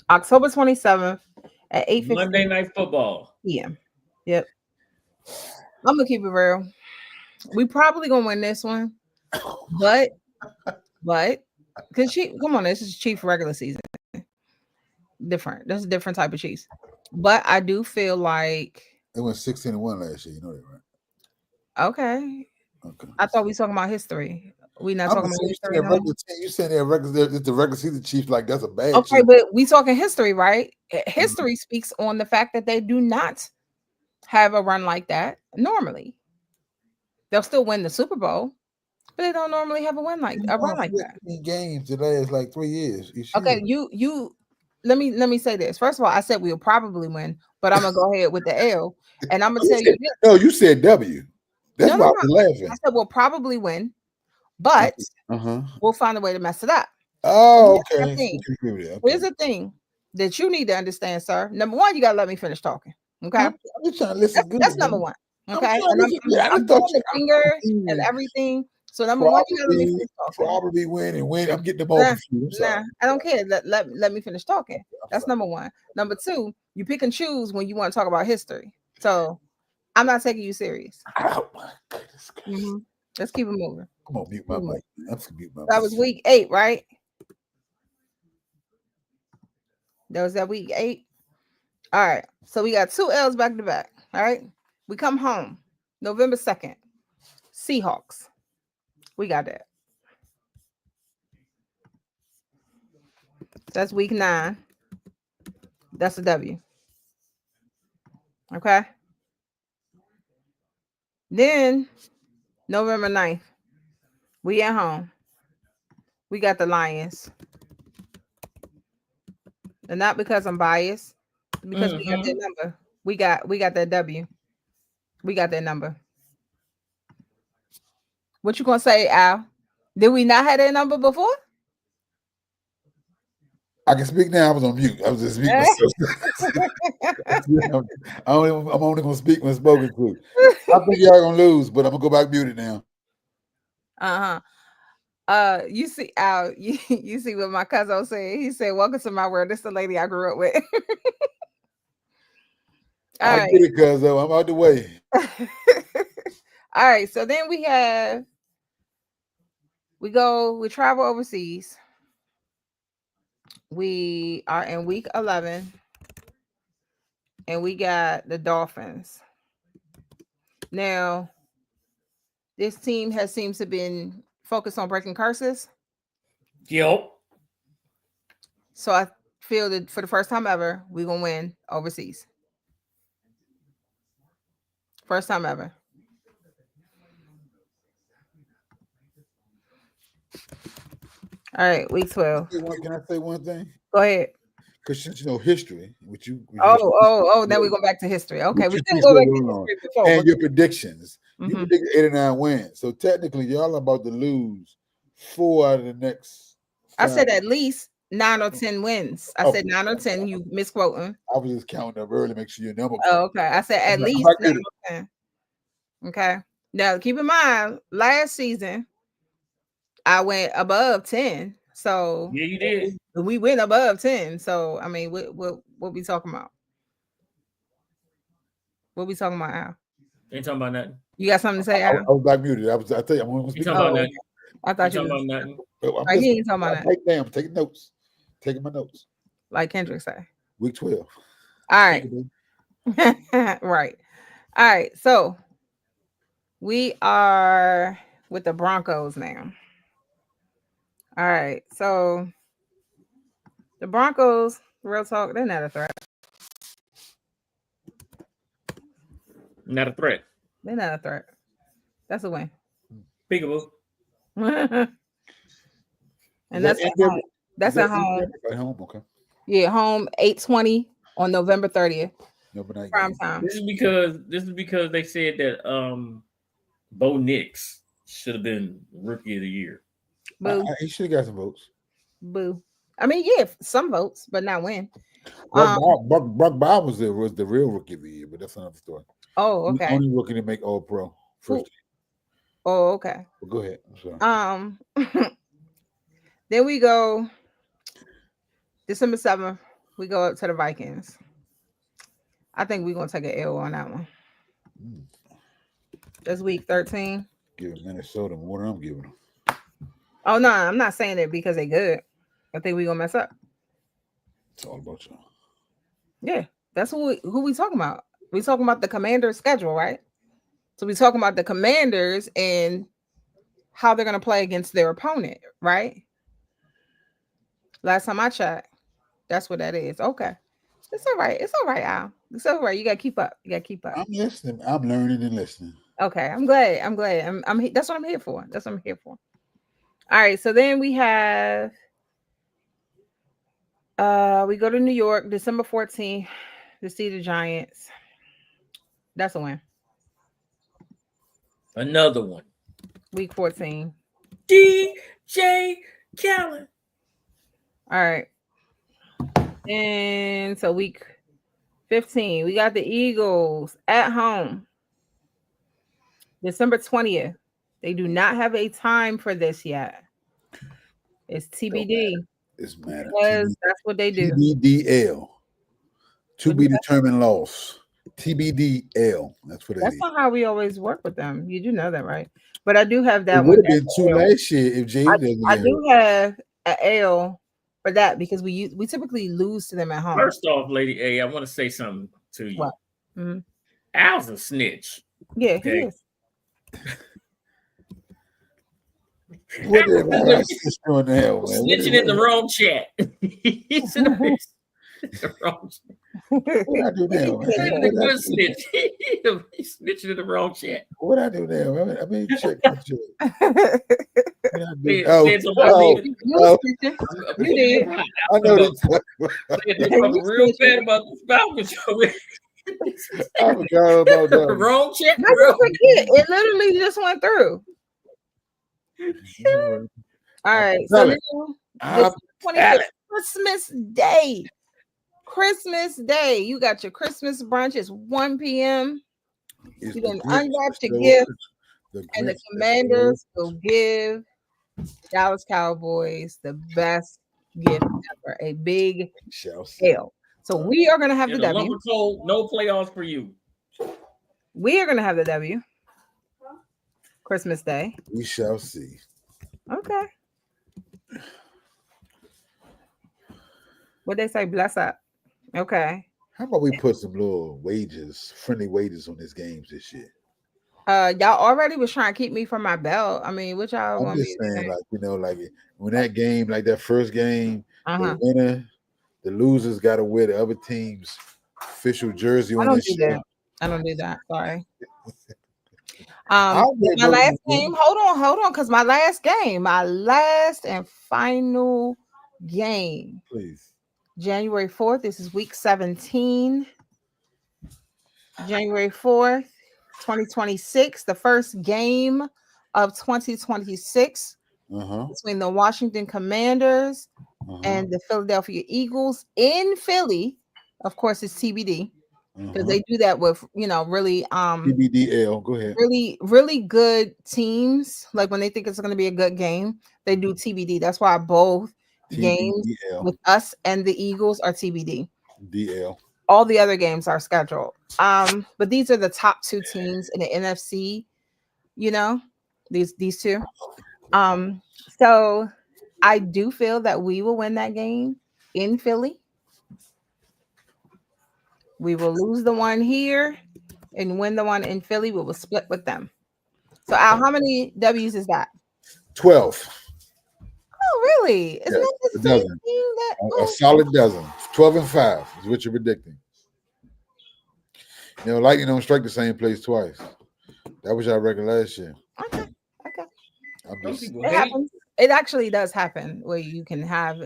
October 27th at 8:15 Monday Night Football. p.m. Yep. I'm gonna keep it real. We probably gonna win this one, but because come on, this is Chiefs regular season. Different. That's a different type of Chiefs. But I do feel like they went 16-1 last year. You know that, right? Okay. I thought we were talking about history. We not talking about history. You saying the regular season Chiefs like that's a bad. Okay, Chief. But we talking history, right? History speaks on the fact that they do not have a run like that normally. They'll still win the Super Bowl, but they don't normally have a run like that. Games the last like 3 years. Okay, you let me say this. First of all, I said we'll probably win, but I'm gonna go ahead with the L, and I'm gonna tell you this. No, you said W. That's why I was laughing. I said we'll probably win, but we'll find a way to mess it up. Oh, okay. Here's the thing that you need to understand, sir. Number one, you gotta let me finish talking. Okay, I'm just trying to listen. That's number one. Okay, I'm doing the finger and everything So number one, you gotta let me finish talking. Probably win and win. I'm getting them all confused. Nah, I don't care. Let me finish talking. That's number one. Number two, you pick and choose when you want to talk about history. So I'm not taking you serious. Oh my goodness. Mm-hmm. Let's keep it moving. I'm gonna mute my mic. I'm gonna mute my mic. That was week 8, right? That was that week 8. All right. So we got 2 L's back to back. All right. We come home November 2nd. Seahawks. We got that. That's week 9. That's a W. Okay. Then November 9th. We at home. We got the Lions. And not because I'm biased, because we got that number. We got that W. We got that number. What you gonna say, Al? Did we not have that number before? I can speak now. I was on mute. I was just speaking myself. I'm only gonna speak when spoken to. I think y'all gonna lose, but I'm gonna go back muted now. You see, Al, you see what my cousin said. He said, "Welcome to my world." This is the lady I grew up with. I get it, cuz I'm out the way. All right, so then we travel overseas. We are in week 11, and we got the Dolphins. Now, this team seems to have been focused on breaking curses. Yep. So I feel that for the first time ever, we're gonna win overseas. First time ever. All right, week 12. Can I say one thing? Go ahead. Because since you know history, which you then we go back to history. Okay, we didn't go back to history before. And your predictions. You predicted 8 or 9 wins. So technically, y'all are about to lose 4 out of the next 5. I said at least 9 or 10 wins. I said 9 or 10. You misquoting. I was just counting up early, make sure your number. Oh, okay. I said at least 9 or 10. Okay. Now keep in mind, last season I went above 10. So yeah, you did. We went above 10. So I mean, what we talking about? What we talking about, Al? Ain't talking about nothing. You got something to say, Al? I was back muted. I tell you, I'm going to speak about nothing. I thought you talking about nothing. Like he ain't talking about that. I'm taking notes. Taking my notes. Like Kendrick say. Week 12. All right. Right. All right. So we are with the Broncos now. All right. So the Broncos, real talk, they're not a threat. Not a threat. They're not a threat. That's a win. Peekaboo. And that's at home. That's at home. At home, okay. Yeah, home 8:20 on November 30th. Prime time. This is because they said that Bo Nix should have been Rookie of the Year. Boo. He should have got some votes. Boo. I mean, yeah, some votes, but not win. Brock Bob was the real Rookie of the Year, but that's another story. Oh, okay. Only rookie to make All Pro first. Oh, okay. Well, go ahead. I'm sorry. Then we go December 7th. We go up to the Vikings. I think we're gonna take an L on that one. That's week 13. Giving Minnesota more than I'm giving them. Oh no, I'm not saying it because they're good. I think we're gonna mess up. It's all about y'all. Yeah, that's who we talking about. We talking about the Commanders' schedule, right? So we talking about the Commanders and how they're gonna play against their opponent, right? Last time I checked, that's what that is. Okay, it's all right. It's all right, Al. It's all right. You gotta keep up. I'm listening. I'm learning and listening. Okay, I'm glad. I'm that's what I'm here for. That's what I'm here for. All right. So then we have we go to New York December 14th to see the Giants. That's a win. Another one. Week 14. DJ Khaled. All right. And so week 15, we got the Eagles at home. December 20th. They do not have a time for this yet. It's TBD It's matter. because that's what they do. TBDL. To What be is that? determined loss. TBDL. That's what it That's is. not how we always work with them. You do know that, right? But I do have It that would one. have been two last year if Jay doesn't I get do hurt. have an L for that because we typically lose to them at home. First off, Lady A, I want to say something to you. What? Mhm. Al's a snitch. Yeah, Okay. he is. What the hell in the hell, man? Snitching in the wrong chat. He's in the wrong chat. What I do now, man? He's a good snitch. He's snitching in the wrong chat. What I do now? I mean, check my shit. What I do? You did. I know this. Talking real bad about the Falcons. I forgot about that. Wrong chat. How you forget? It literally just went through. All right. So now, this 25th, Christmas Day. Christmas Day. You got your Christmas brunch. It's 1 p.m. You can unwrap your gift, and the Commanders will give Dallas Cowboys the best gift ever, a big L. So we are going to have the W. Lumber Cold, no playoffs for you. We are going to have the W. Christmas Day. We shall see. Okay. What they say? Bless up. Okay. How about we put some little wages, friendly wages on these games this year? Y'all already was trying to keep me from my belt. I mean, what y'all want I'm just saying, like when that game, like that first game, the winner, the losers got to wear the other team's official jersey on their shirt. I don't do that. Sorry. My last game. Hold on, because my last and final game. Please. January 4th. This is week 17. January 4th, 2026. The first game of 2026 between the Washington Commanders and the Philadelphia Eagles in Philly. Of course, it's TBD. Because they do that with really TBDL. Go ahead. Really good teams. Like when they think it's going to be a good game, they do TBD. That's why both games with us and the Eagles are TBD. DL. All the other games are scheduled. But these are the top two teams in the NFC. These two. So I do feel that we will win that game in Philly. We will lose the one here and win the one in Philly. We will split with them. So, Al, how many W's is that? 12. Oh, really? Isn't that the same thing a solid dozen. 12 and 5 is what you're predicting. Lightning don't strike the same place twice. That was our record last year. Okay. It happens. It actually does happen where you can have,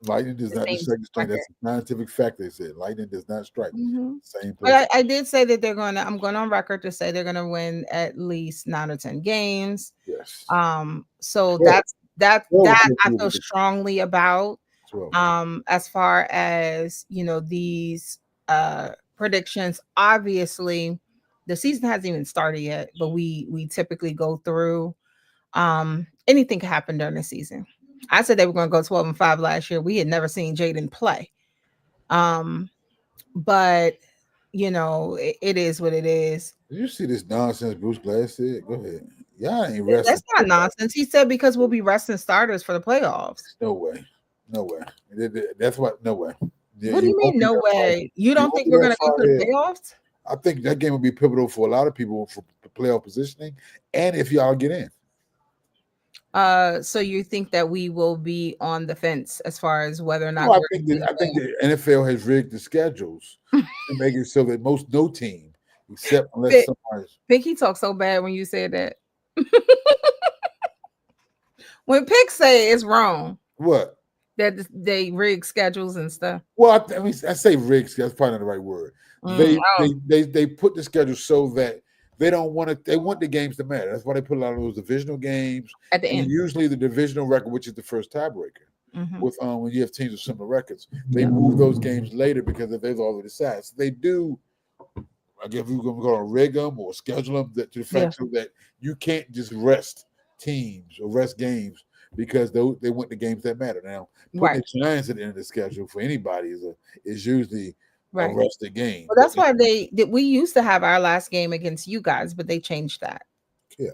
Lightning does not strike the same. That's a scientific fact. They said lightning does not strike the same place. But I did say that I'm going on record to say they're going to win at least 9 or 10 games. Yes. So that I feel strongly about. As far as these predictions, obviously the season hasn't even started yet, but we typically go through. Anything can happen during the season. I said they were going to go 12 and 5 last year. We had never seen Jaden play. But it is what it is. Did you see this nonsense Bruce Glass said? Go ahead. Y'all ain't resting. That's not nonsense. He said because we'll be resting starters for the playoffs. No way. That's what. No way. What do you mean? No way. You don't think we're going to go to the playoffs? I think that game will be pivotal for a lot of people for playoff positioning, and if y'all get in. So you think that we will be on the fence as far as whether or not? I think the NFL has rigged the schedules to make it so that no team, except unless somebody. Picky talks so bad when you said that. When Pick say it's wrong, what? That they rig schedules and stuff. Well, I say rigs. That's probably not the right word. They put the schedule so that they don't want it. They want the games to matter. That's why they put a lot of those divisional games at the end. Usually, the divisional record, which is the first tiebreaker, with when you have teams with similar records, they move those games later because they've already decided. So they do I guess we were going to rig them or schedule them to the fact so that you can't just rest teams or rest games because they went to games that matter. Now, putting the Giants at the end of the schedule for anybody is usually a rested game. Well, that's why we used to have our last game against you guys, but they changed that. Yeah.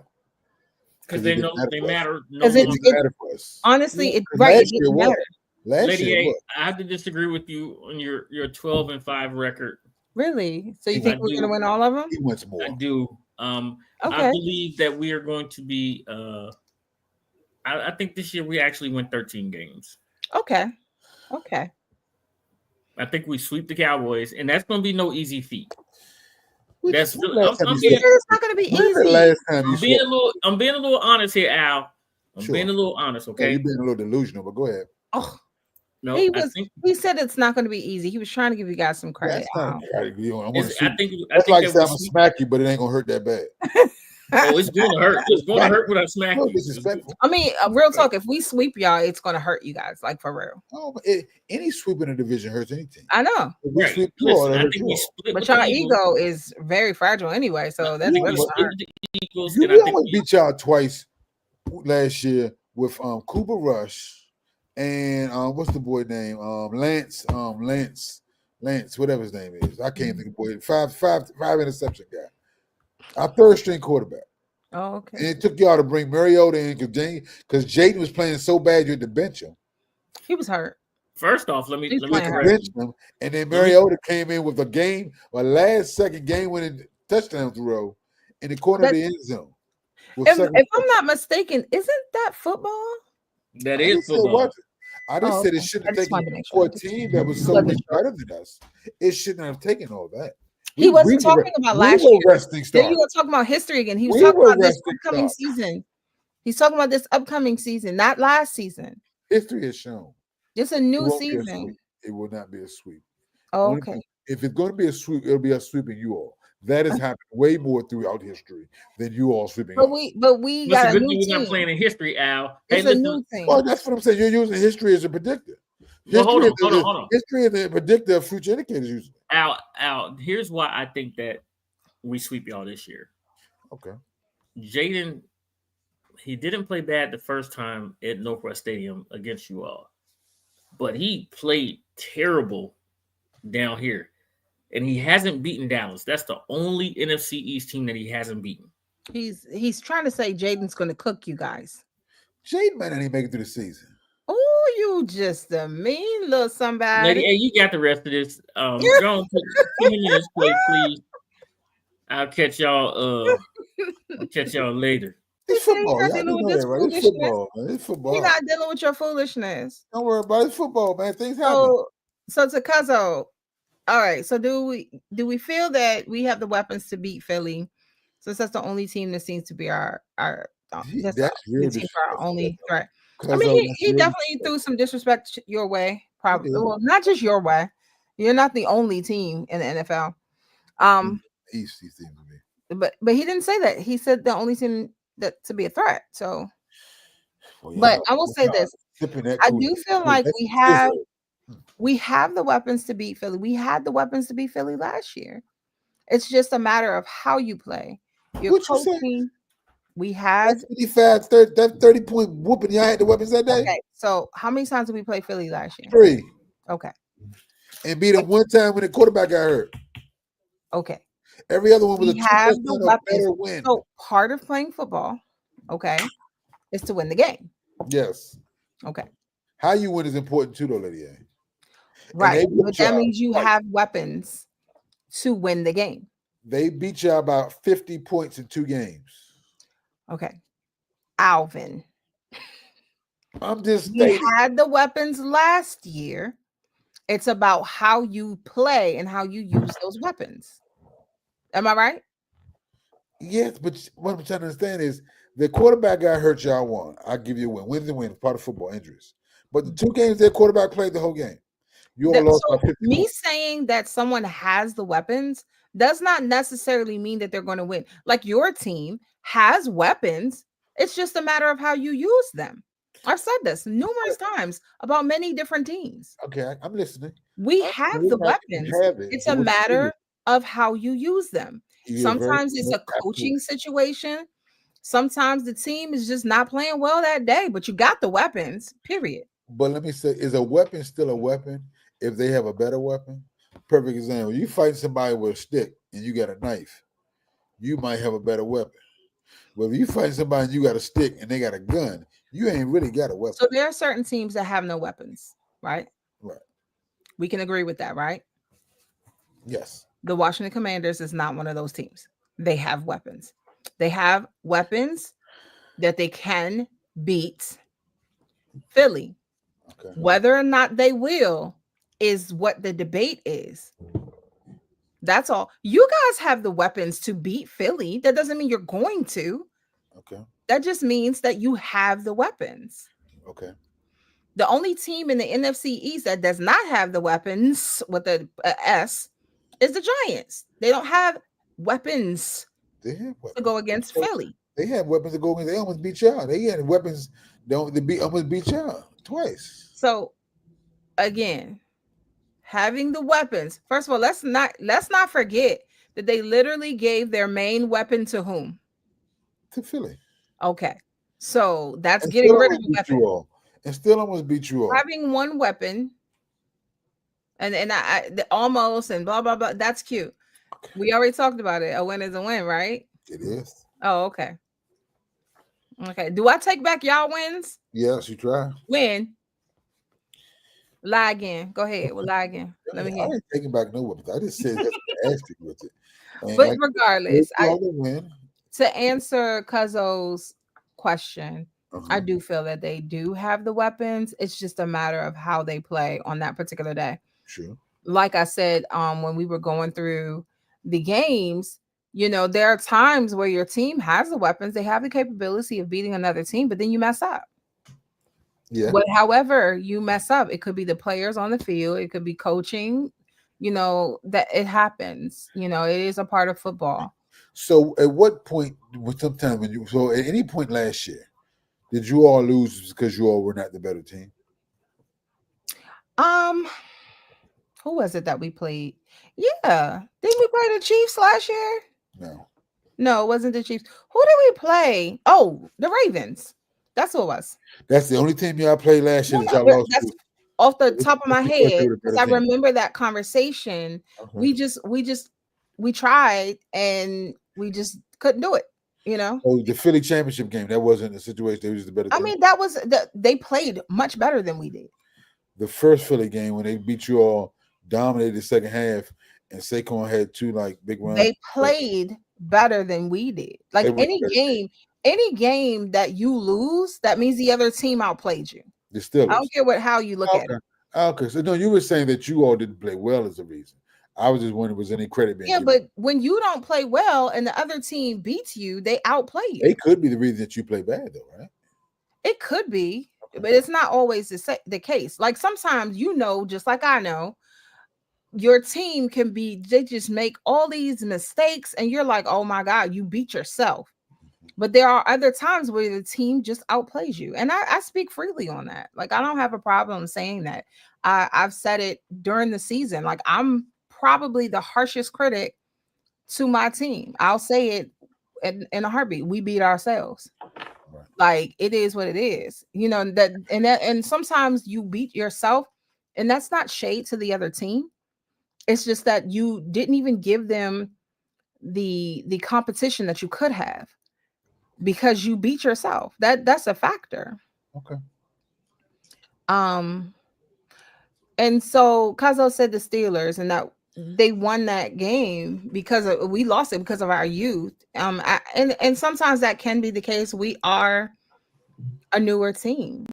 Because they know they matter. Because honestly, it didn't matter. Lady A, I have to disagree with you on your 12-5 record. Really? So you think we're going to win all of them? He wins more. I do. I believe that we are going to be. I think this year we actually win 13 games. Okay. I think we sweep the Cowboys, and that's going to be no easy feat. It's not going to be easy. Last time I'm being a little honest here, Al. I'm being a little honest, okay? Yeah, you're being a little delusional, but go ahead. Oh, no, he said it's not going to be easy. He was trying to give you guys some credit. I think I'm gonna smack you, but it ain't gonna hurt that bad. Oh, it's going to hurt. It's going to hurt when I smack you. Disrespectful. I mean, real talk. If we sweep y'all, it's going to hurt you guys, like for real. Oh, but any sweep in a division hurts any team. I know. But y'all ego is very fragile anyway, so that's really hard. You only beat y'all twice last year with Cooper Rush and what's the boy name? Lance, whatever his name is. I can't think of the boy. Five interception guy. Our third string quarterback. Oh, okay. And it took y'all to bring Mariota in because Jaden was playing so bad you had to bench him. He was hurt. First off, let me bench him. And then Mariota came in with a last second game-winning touchdown throw in the corner of the end zone. If I'm not mistaken, isn't that football? That is football. I just said it shouldn't have taken for a team that was so much better than us. It shouldn't have taken all that. He wasn't talking about last year. Then you were talking about history again. He was talking about this upcoming season. He's talking about this upcoming season, not last season. History has shown. It's a new season. It will not be a sweep. Oh, okay. If it's going to be a sweep, it'll be a sweeping you all. That has happened way more throughout history than you all sweeping. But we got a new team. We're not playing in history, Al. It's a new thing. Well, that's what I'm saying. You're using history as a predictor. Hold on. History is a predictor of future indicators usually. Al, here's why I think that we sweep y'all this year. Okay. Jaden, he didn't play bad the first time at Northwest Stadium against you all, but he played terrible down here, and he hasn't beaten Dallas. That's the only NFC East team that he hasn't beaten. He's trying to say Jaden's going to cook you guys. Jaden might not even make it through the season. Oh, you just a mean little somebody. Lady, hey, you got the rest of this. Go on, put me in this play, please. I'll catch y'all. I'll catch y'all later. It's football. It's football. You're not dealing with your foolishness. Don't worry about it. It's football, man. Things happen. So Takazo, all right. So do we feel that we have the weapons to beat Philly? Since that's the only team that seems to be our only threat. I mean, he definitely threw some disrespect your way. Probably, well, not just your way. You're not the only team in the NFL. East, he seems to be. But he didn't say that. He said the only team that to be a threat. So, but I will say this: I do feel like we have the weapons to beat Philly. We had the weapons to beat Philly last year. It's just a matter of how you play. Your coaching. We had 30-point whooping. Y'all had the weapons that day. Okay, so how many times did we play Philly last year? 3. Okay. And beat them one time when the quarterback got hurt. Okay. Every other one was a better win. So part of playing football, okay, is to win the game. Yes. Okay. How you win is important too, though, Lady A. Right. But that means you have weapons to win the game. They beat you about 50 points in 2 games. Okay. Alvin. I'm just stating. You had the weapons last year. It's about how you play and how you use those weapons. Am I right? Yes, but what I'm trying to understand is the quarterback got hurt, y'all won. I'll give you a win. Wins and wins, part of football, injuries. But the 2 games their quarterback played the whole game. You all lost by 50 me points. Saying that someone has the weapons does not necessarily mean that they're going to win. Like your team has weapons. It's just a matter of how you use them. I've said this numerous times about many different teams. Okay, I'm listening. We have the weapons. It's a matter of how you use them. You're very Sometimes it's a absolutely. coaching situation. Sometimes the team is just not playing well that day, but you got the weapons, period. But let me say, is a weapon still a weapon if they have a better weapon? Perfect example. You fight somebody with a stick and you got a knife, you might have a better weapon. But if you fight somebody and you got a stick and they got a gun, you ain't really got a weapon. So there are certain teams that have no weapons, right? Right. We can agree with that, right? Yes. The Washington Commanders is not one of those teams. They have weapons. They have weapons that they can beat Philly. Okay. Whether or not they will is what the debate is. That's all. You guys have the weapons to beat Philly. That doesn't mean you're going to. Okay. That just means that you have the weapons. Okay. The only team in the NFC East that does not have the weapons with the S is the Giants. They don't have weapons They have weapons to go against Philly. They have weapons to go against. They almost beat y'all. They had weapons. They almost beat y'all twice. So again, having the weapons. First of all, let's not forget that they literally gave their main weapon to whom? To Philly. Okay. So that's And getting still rid of almost the beat you weapon. all. And still almost beat you all. Having one weapon and the almost and blah blah blah. That's cute. We already talked about it. A win is a win, right? It is. Oh, okay. Okay. Do I take back y'all wins? Yes, you try. Win. Lie again. Go ahead. We'll lie again. Let me I hear. ain't taking back no weapons. I just said that's an asterisk with it. And But regardless, win. to answer Cuzzo's question, Uh-huh. I do feel that they do have the weapons. It's just a matter of how they play on that particular day. Sure. Like I said, when we were going through the games, there are times where your team has the weapons, they have the capability of beating another team, but then you mess up. Yeah. But however you mess up, it could be the players on the field, it could be coaching, that it happens. It is a part of football. So at what point, so at any point last year, did you all lose because you all were not the better team? Who was it that we played? Yeah. Didn't we play the Chiefs last year? No, it wasn't the Chiefs. Who did we play? Oh, the Ravens. That's who it was. That's the only team y'all played last year that y'all lost That's to. off the top of my head, because I team. remember that conversation. Okay. We tried and we just couldn't do it. Oh, the Philly championship game, that wasn't a situation. They were just the better team. I mean, they played much better than we did. The first Philly game when they beat you all, dominated the second half, and Saquon had two big runs. They played better than we did. Like any game that you lose, that means the other team outplayed you. The Steelers. I don't care how you look at it. Okay, so no, you were saying that you all didn't play well as a reason. I was just wondering, was any credit being given? But when you don't play well and the other team beats you, they outplay you. They could be the reason that you play bad, though, right? It could be, but it's not always the case. Like sometimes, just like I know, your team they just make all these mistakes and you're like, oh my God, you beat yourself. But there are other times where the team just outplays you. And I speak freely on that. Like, I don't have a problem saying that. I've said it during the season. Like, I'm probably the harshest critic to my team. I'll say it in a heartbeat. We beat ourselves. Right. Like, it is what it is. And sometimes you beat yourself, and that's not shade to the other team. It's just that you didn't even give them the competition that you could have, because you beat yourself. That's a factor. Okay. And so Cuzzo said the Steelers, and that they won that game because we lost it because of our youth. And sometimes that can be the case. We are a newer team.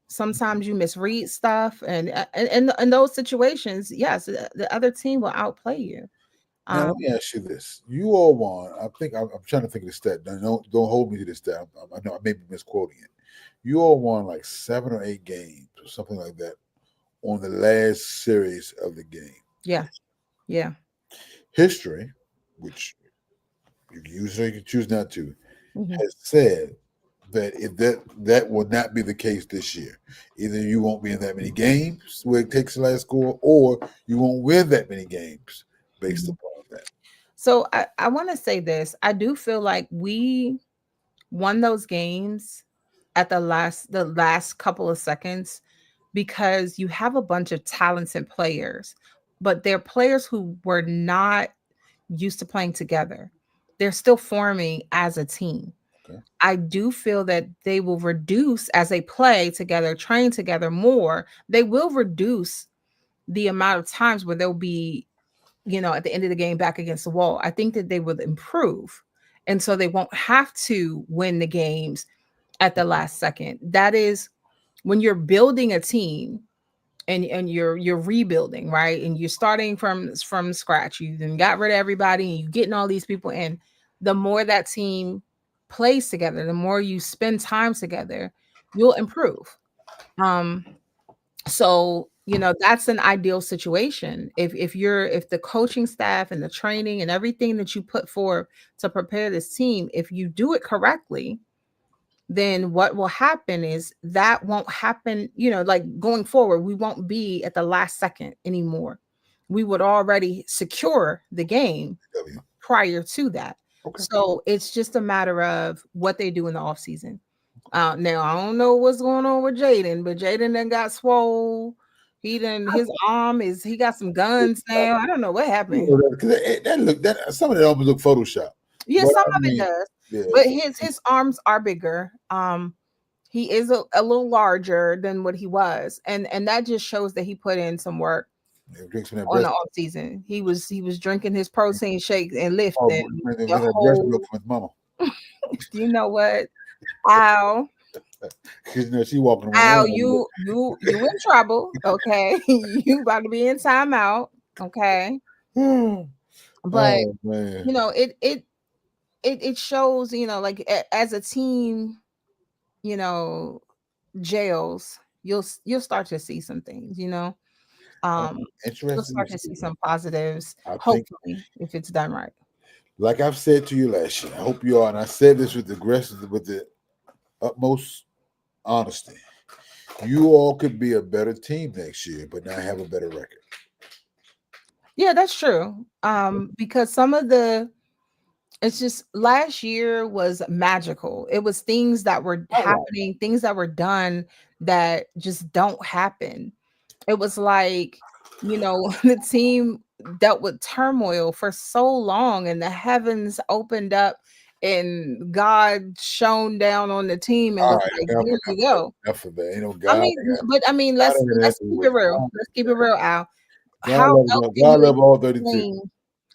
Sometimes you misread stuff, and in those situations, yes, the other team will outplay you. Now let me ask you this: you all won. I think I'm trying to think of the stat. Don't hold me to this stat. I know I may be misquoting it. You all won like 7 or 8 games or something like that on the last series of the game. Yeah. History, which you can use or you can choose not to, has said that if that will not be the case this year. Either you won't be in that many games where it takes the last score, or you won't win that many games based upon that. So I want to say this. I do feel like we won those games at the last couple of seconds because you have a bunch of talented players, but they're players who were not used to playing together. They're still forming as a team. Okay. I do feel that they will reduce as they play together, train together more. They will reduce the amount of times where they'll be, at the end of the game back against the wall. I think that they will improve. And so they won't have to win the games at the last second. That is when you're building a team and you're rebuilding, right? And you're starting from scratch. You then got rid of everybody and you're getting all these people in. The more that team plays together, the more you spend time together, you'll improve. So that's an ideal situation. If the coaching staff and the training and everything that you put forth to prepare this team, if you do it correctly, then what will happen is that won't happen, like going forward, we won't be at the last second anymore. We would already secure the game prior to that. Okay. So it's just a matter of what they do in the offseason. Now I don't know what's going on with Jaden, but Jaden then got swole. He got some guns now. I don't know what happened. Some of that almost look Photoshop. Yeah, some of it does. Yeah. But his arms are bigger. He is a little larger than what he was, and that just shows that he put in some work on the off season. He was drinking his protein shakes and lifting. You know what? Ow. Because she walking around. Ow, you in trouble. Okay. You about to be in timeout. Okay. But it shows, like as a team, jails, you'll start to see some things, you'll start to see some positives, hopefully, if it's done right. Like I've said to you last year, I hope you are, and I said this with the utmost honesty. You all could be a better team next year, but not have a better record. Yeah, that's true. Because it's just last year was magical. It was things that were happening, things that were done that just don't happen. It was like, the team dealt with turmoil for so long and the heavens opened up and God shone down on the team and was like, here you go. Enough of that. Let's keep it real. Let's keep it real, Al.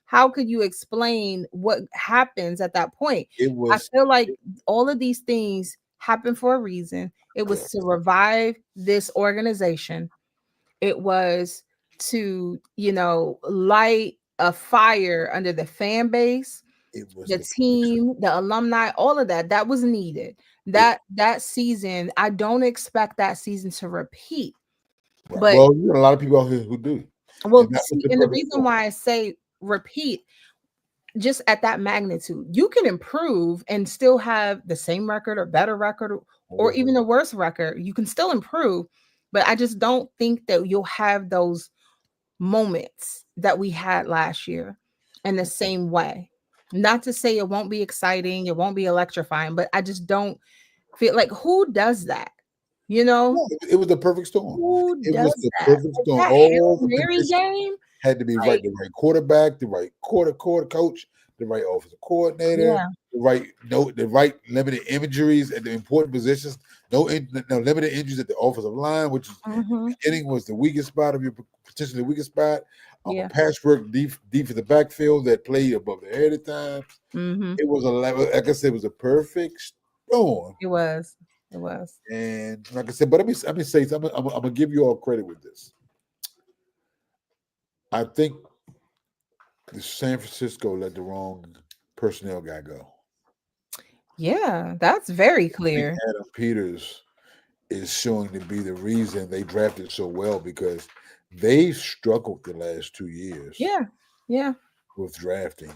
How could you explain what happens at that point? I feel like all of these things happen for a reason. It was to revive this organization. It was to, light a fire under the fan base, the team, the alumni, all of that. That was needed. That season, I don't expect that season to repeat. But a lot of people out here who do. Well, and the reason why I say repeat, just at that magnitude, you can improve and still have the same record or better record or even a worse record. You can still improve, but I just don't think that you'll have those moments that we had last year in the same way. Not to say it won't be exciting, it won't be electrifying, but I just don't feel like who does that? It was the perfect storm. Perfect storm. All the game had to be right. The right quarterback, the right coach, the right offensive coordinator, the right limited injuries at the important positions. No limited injuries at the offensive line, which is beginning was the weakest spot of your potentially weakest spot. A patchwork deep in the backfield that played above the head at times. It was like I said, it was a perfect storm. It was. And like I said, but let me say something. I'm gonna give you all credit with this. I think the San Francisco let the wrong personnel guy go. Yeah, that's very clear. Adam Peters is showing to be the reason they drafted so well because they struggled the last 2 years. Yeah. With drafting.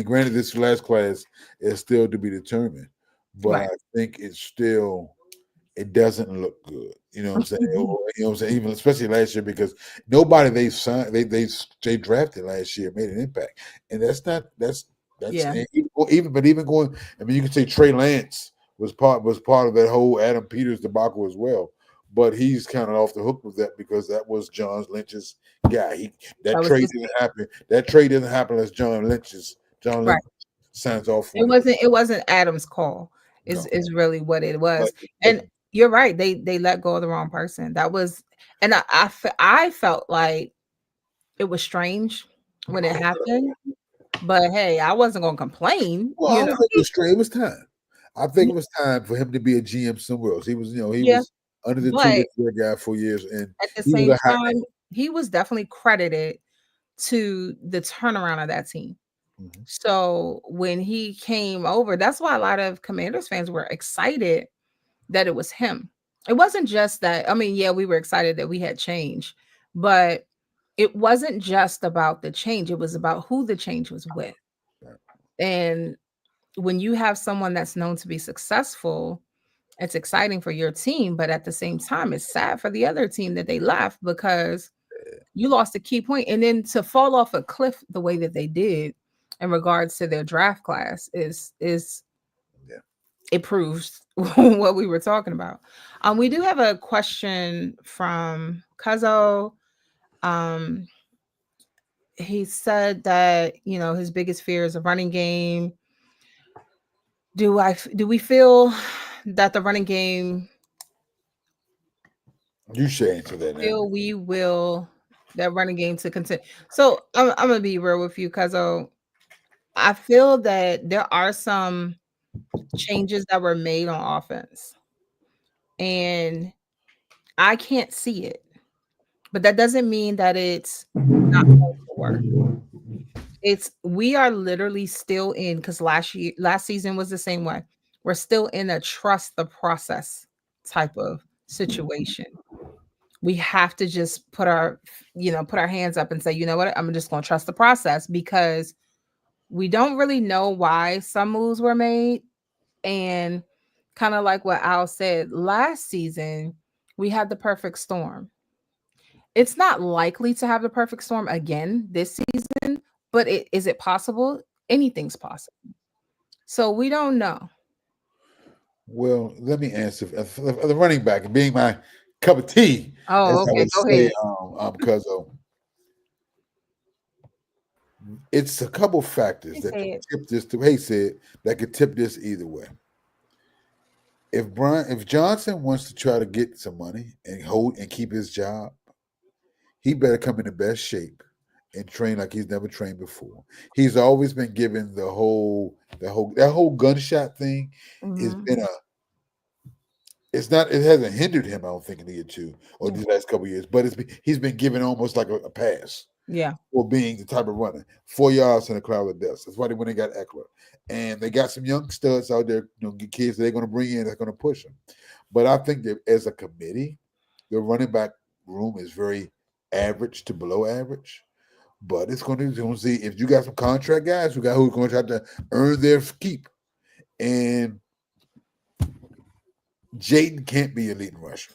Granted, this last class is still to be determined, but Right. I think it's still it doesn't look good. You know what I'm saying? Or, you know what I'm saying? Even especially last year because nobody they signed they drafted last year made an impact, and that's Yeah. and even going. I mean, you can say Trey Lance was part of that whole Adam Peters debacle as well. But he's kind of off the hook with that because that was John Lynch's guy. That That was trade his didn't happen. That trade didn't happen unless John Lynch right. signs off It on it. wasn't Adam's call. No, Is really what it was. but And you're right. They let go of the wrong person. That was, and I felt like it was strange when it happened. But hey, I wasn't gonna complain. well, I don't think it was straight. It was time. I think it was time for him to be a GM somewhere else. He was, he Yeah, was under the but tutelage of that guy for years, and at the he was same a hot time, he was definitely credited to the turnaround of that team. name. So when he came over, that's why a lot of Commanders fans were excited that it was him. It wasn't just that. I mean, yeah, we were excited that we had change, but it wasn't just about the change. It was about who the change was with. And when you have someone that's known to be successful, it's exciting for your team, but at the same time, it's sad for the other team that they left because you lost a key point. And then to fall off a cliff the way that they did in regards to their draft class is Yeah. it proves what we were talking about. We do have a question from Cuzzo. He said that his biggest fear is a running game. Do we feel that the running game You should answer that now. we will that running game to continue? So I'm gonna be real with you, Cuzzo. I feel that there are some changes that were made on offense, and I can't see it. But that doesn't mean that it's not going to work. We are literally still in, because last season was the same way. We're still in a trust the process type of situation. We have to just put our hands up and say, you know what, I'm just going to trust the process because we don't really know why some moves were made. And kind of like what Al said, last season, we had the perfect storm. It's not likely to have the perfect storm again this season, but is it possible? Anything's possible. So we don't know. Well, let me answer. The running back being my cup of tea, as Oh, I okay. would Go say, ahead. because it's a couple factors that Say can it. tip this to. Hey, said that could tip this either way. If Johnson wants to try to get some money and hold and keep his job, he better come in the best shape and train like he's never trained before. He's always been given that whole gunshot thing. It's Mhm. been it hasn't hindered him, I don't think, in the year two or these last couple of years, but he's been given almost like a pass Yeah. for being the type of runner. 4 yards in a cloud of dust. That's why they went and got Eckler. And they got some young studs out there, kids they're going to bring in that's going to push them. But I think that as a committee, the running back room is very average to below average. But it's going to see if you got some contract guys who's going to try to earn their keep. And Jaden can't be your leading rusher.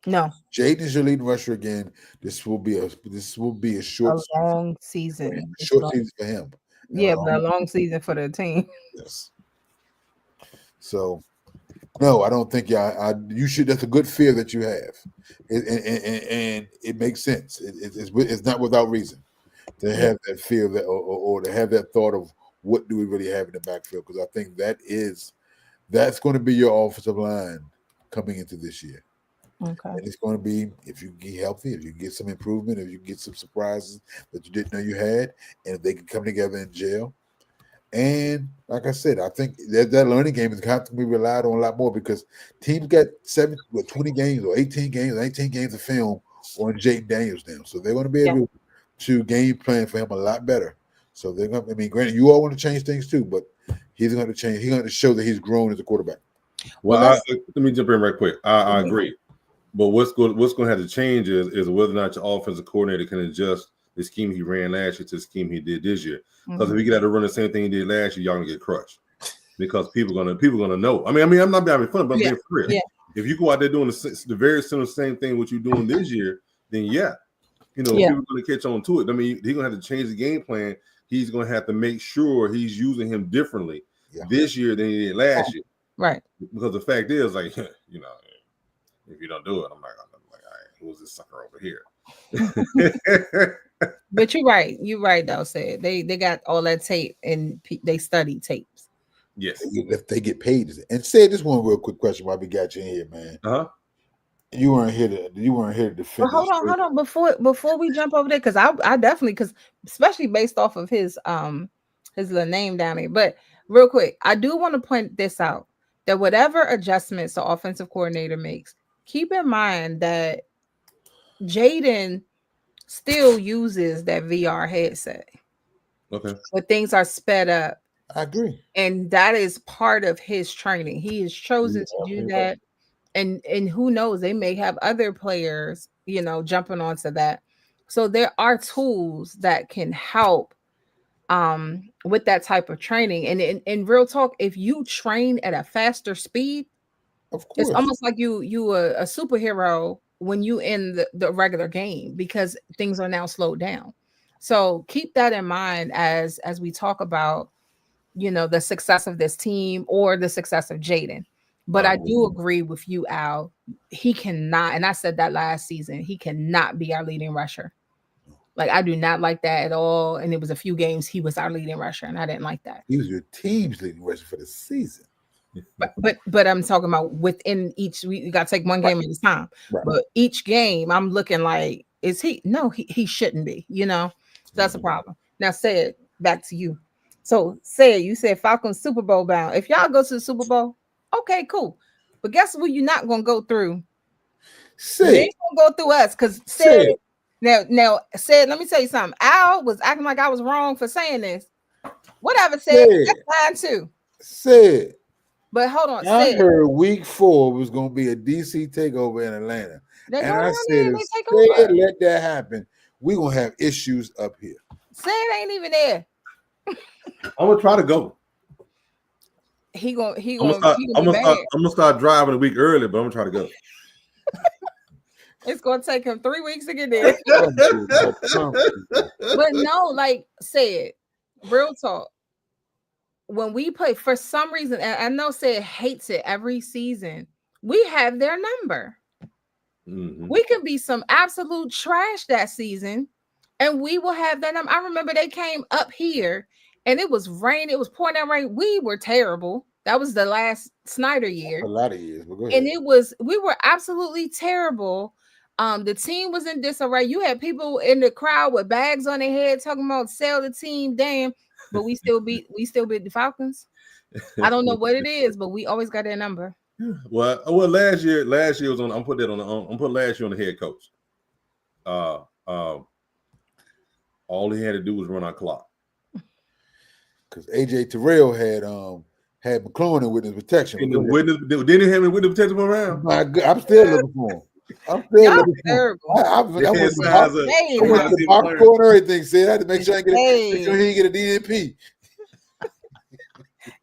No. Jaden is your leading rusher again. This will be a short long season. season for him. Yeah, but a long season for the team. Yes. So, no, I don't think you should. That's a good fear that you have, and it makes sense. It's not without reason to have that fear that, or to have that thought of what do we really have in the backfield, because I think that's going to be your offensive line coming into this year. Okay. And it's going to be, if you get healthy, if you get some improvement, if you get some surprises that you didn't know you had, and if they can come together in jail. And like I said, I think that learning game is going to be relied on a lot more because teams got 20 games or 18 games, 19 games of film on Jaden Daniels now. So they're going to be able to game plan for him a lot better. So they're going to, granted, you all want to change things too, but he's going to change. He's going to show that he's grown as a quarterback. Well, let me jump in right quick. I agree. But what's going to have to change is whether or not your offensive coordinator can adjust the scheme he ran last year to the scheme he did this year. Because if he get out to run the same thing he did last year, y'all gonna get crushed. because people gonna know. I mean, I'm not being funny, but I'm being for real. Yeah. If you go out there doing the very same thing what you're doing this year, then people are gonna catch on to it. I mean, he's gonna have to change the game plan. He's gonna have to make sure he's using him differently this year than he did last year. Right. Because the fact is, like, if you don't do it, I'm like, all right, who's this sucker over here? But you're right. You're right, though. Said they got all that tape and they study tapes. Yes. If they get paid. And say this one real quick question while we got you in here, man. You weren't here to defend. Well, hold on. Before we jump over there, because I definitely, because especially based off of his little name down there. But real quick, I do want to point this out, that whatever adjustments the offensive coordinator makes, keep in mind that Jaden still uses that VR headset. Okay. But things are sped up. I agree. And that is part of his training. He has chosen to do that. And who knows, they may have other players, jumping onto that. So there are tools that can help with that type of training. And in real talk, if you train at a faster speed, of course, it's almost like you a superhero when you in the regular game, because things are now slowed down. So keep that in mind as we talk about, the success of this team or the success of Jaden. But I do agree with you, Al. He cannot, and I said that last season, he cannot be our leading rusher. Like, I do not like that at all. And it was a few games he was our leading rusher, and I didn't like that. He was your team's leading rusher for the season. But I'm talking about within each, we got to take one game at a time. Right. But each game, I'm looking like, is he? No, he shouldn't be, So that's a problem. Now, say it back to you. So you said Falcons Super Bowl bound. If y'all go to the Super Bowl, okay, cool. But guess what? You're not going to go through. You ain't going to go through us, because now, let me tell you something. Al was acting like I was wrong for saying this. Whatever, that's fine too. But hold on. I heard week 4 was going to be a DC takeover in Atlanta. And I said, let that happen. We're going to have issues up here. It ain't even there. I'm going to try to go. I'm gonna start driving a week early, but I'm gonna try to go. It's gonna take him 3 weeks to get there. But no, like said, real talk. When we play, for some reason, and I know Said hates it every season, we have their number. Mm-hmm. We can be some absolute trash that season, and we will have that number. I remember they came up here. And it was rain. It was pouring down rain. We were terrible. That was the last Snyder year. A lot of years. And we were absolutely terrible. The team was in disarray. You had people in the crowd with bags on their head talking about sell the team, damn. But we still beat the Falcons. I don't know what it is, but we always got their number. Well, last year was on. I'm putting last year on the head coach. All he had to do was run our clock. Because AJ Terrell had McClellan in witness protection. Didn't he have any witness protection around? My God, I'm still looking for him. I'm still looking for him. I went to the box score and everything. Said I had to make sure he didn't get a DNP.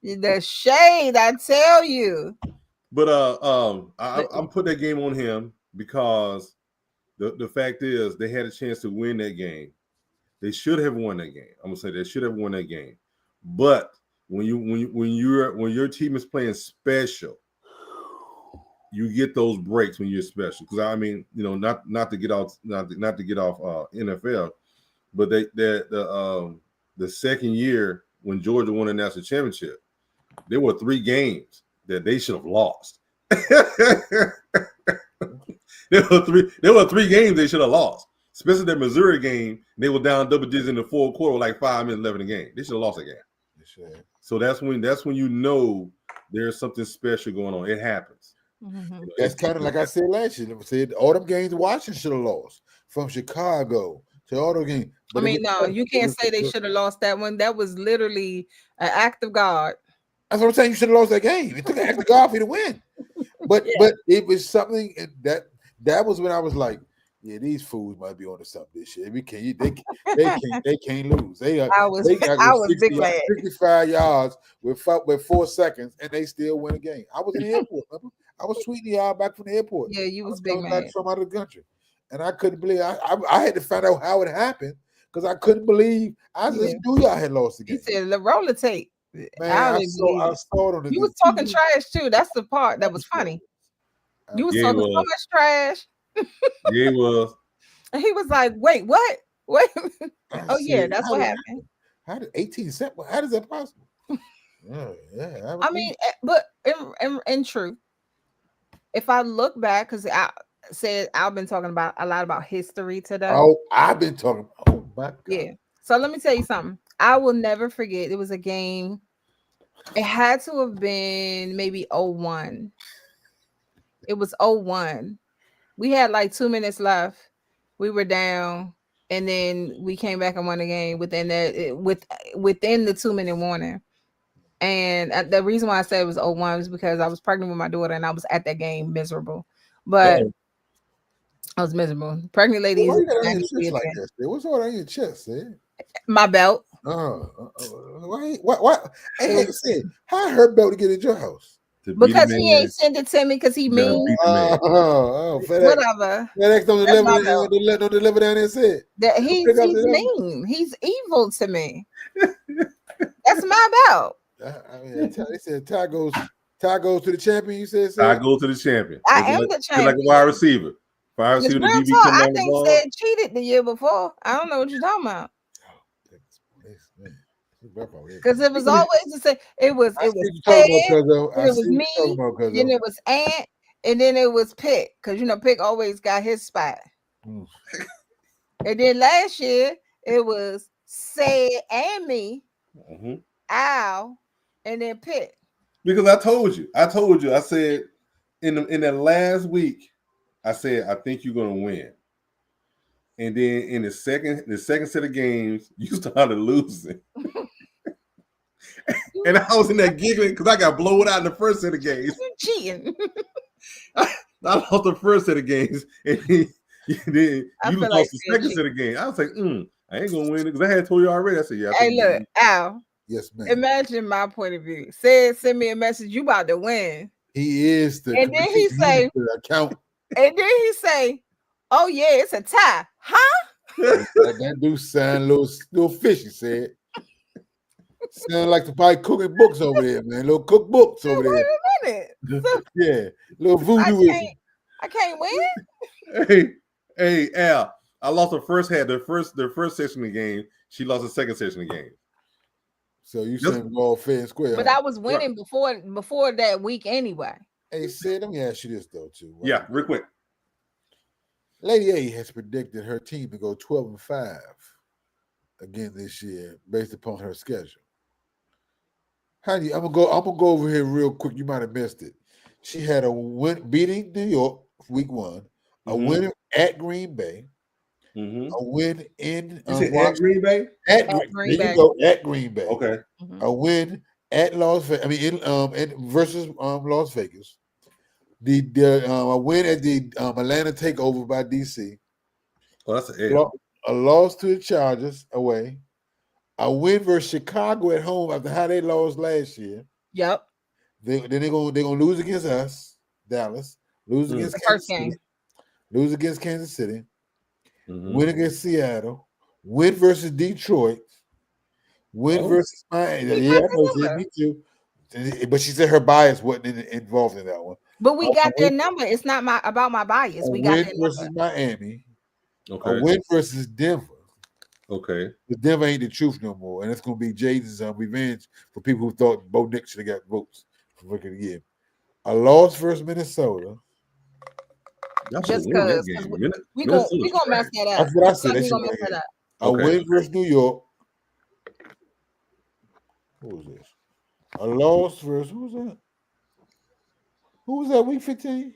The shade, I tell you. But I'm putting that game on him because the fact is they had a chance to win that game. They should have won that game. I'm gonna say they should have won that game. But when your team is playing special, you get those breaks when you're special. Because I mean, not to get off NFL, but the second year when Georgia won the national championship, there were 3 games that they should have lost. There were three games they should have lost. Especially that Missouri game, they were down double digits in the fourth quarter with like 5 minutes left in the game. They should have lost that game. So that's when there's something special going on. It happens. Mm-hmm. That's kind of like I said last year. I said all them games Washington should have lost, from Chicago to all those games. But no, you can't say they should have lost that one. That was literally an act of God. That's what I'm saying. You should have lost that game. It took an act of God for you to win. But it was something that was when I was like, Yeah, these fools might be on to something this year. We can't. They can't lose. They got I was big mad. 65 yards with 4 seconds, and they still win a game. I was in the airport. Remember? I was tweeting y'all back from the airport. Yeah, you I was big coming back mad. from out of the country, and I couldn't believe. I had to find out how it happened because I couldn't believe. I just Yeah. knew y'all had lost the He game. said the roller tape. Man, I I didn't saw believe it. it on the. You was talking trash too. That's the part that was funny. You was Yeah, he talking so was. much trash. Yeah, he was. And he was like, wait, what? Wait. I Oh, yeah, said, that's how what did- happened. How did 18 cents? How is that possible? Yeah. I mean, but in truth, if I look back, because I said I've been talking about a lot about history today. oh, I've been talking. Oh my God. Yeah. So let me tell you something. I will never forget. It was a game. It had to have been maybe 01. It was 01. We had like 2 minutes left. We were down, and then we came back and won the game within the 2-minute warning. And the reason why I said it was 01 was because I was pregnant with my daughter, and I was at that game miserable. But I was miserable. Pregnant ladies. Why you got on your chest like that? What's all on your chest? My belt. Why? Hey, how her belt to get in your house? Because he ain't sent it to me because he mean. FedEx. Whatever. FedEx don't deliver down there. Said that he's mean. He's evil to me. That's my belt. I mean, they said Ty goes to the champion. You said Ty goes to the champion. I am the champion. Like a wide receiver. Wide receiver. The DB talk, I think said cheated the year before. I don't know what you're talking about. Because it was always the same. It was Ted, it was me, then it was Ant, and then it was Pick. Because Pick always got his spot. And then last year it was Said and me, Al, and then Pick. Because I told you. I said in that last week, I said I think you're gonna win. And then in the second set of games, you started losing. And I was in there giggling because I got blown out in the first set of games. You're cheating. I lost the first set of games, and then you lost the second set of games. I was like, I ain't gonna win it because I had told you already. I said, yeah. Hey, look, Al. Yes, ma'am. Imagine my point of view. Send me a message. You about to win. He is the. And then he say, account. And then he say, "Oh yeah, it's a tie, huh?" That dude sound a little fishy. Said. Sound like the probably cooking books over there, man. Little cookbooks over there. Wait a minute. Yeah, little voodoo. I can't win. Hey, Al. I lost the first section of the game. She lost the second section of the game. So you saying we're all fair and square? But I was winning before that week anyway. Hey, Sid, let me ask you this though, too. Yeah, real quick. Lady A has predicted her team to go 12-5 again this year, based upon her schedule. I'm gonna go over here real quick. You might have missed it. She had a win beating New York week 1, a win at Green Bay, a win in at Green Bay. At Green Bay. Go at Green Bay. Okay. A win at Las Vegas. I mean, versus Las Vegas. A win at the Atlanta takeover by DC. Oh, that's an L. A loss to the Chargers away. A win versus Chicago at home after how they lost last year. Yep. Then they're gonna lose against us, Dallas. Lose against Kansas City. Lose against Kansas City. Win against Seattle. Win versus Detroit. Win versus Miami. Yeah, I know, me too. But she said her bias wasn't involved in that one. But we got their number. It's not about my bias. We got win versus Miami. Okay. A win versus Denver. Okay. But Denver ain't the truth no more. And it's going to be Jaden's revenge for people who thought Bo Nix should have got votes for Rookie of the Year. A loss versus Minnesota. Just because we're going to mess that up. That's what I said. A win versus New York. Who was this? A loss versus, who was that? Who was that week 15?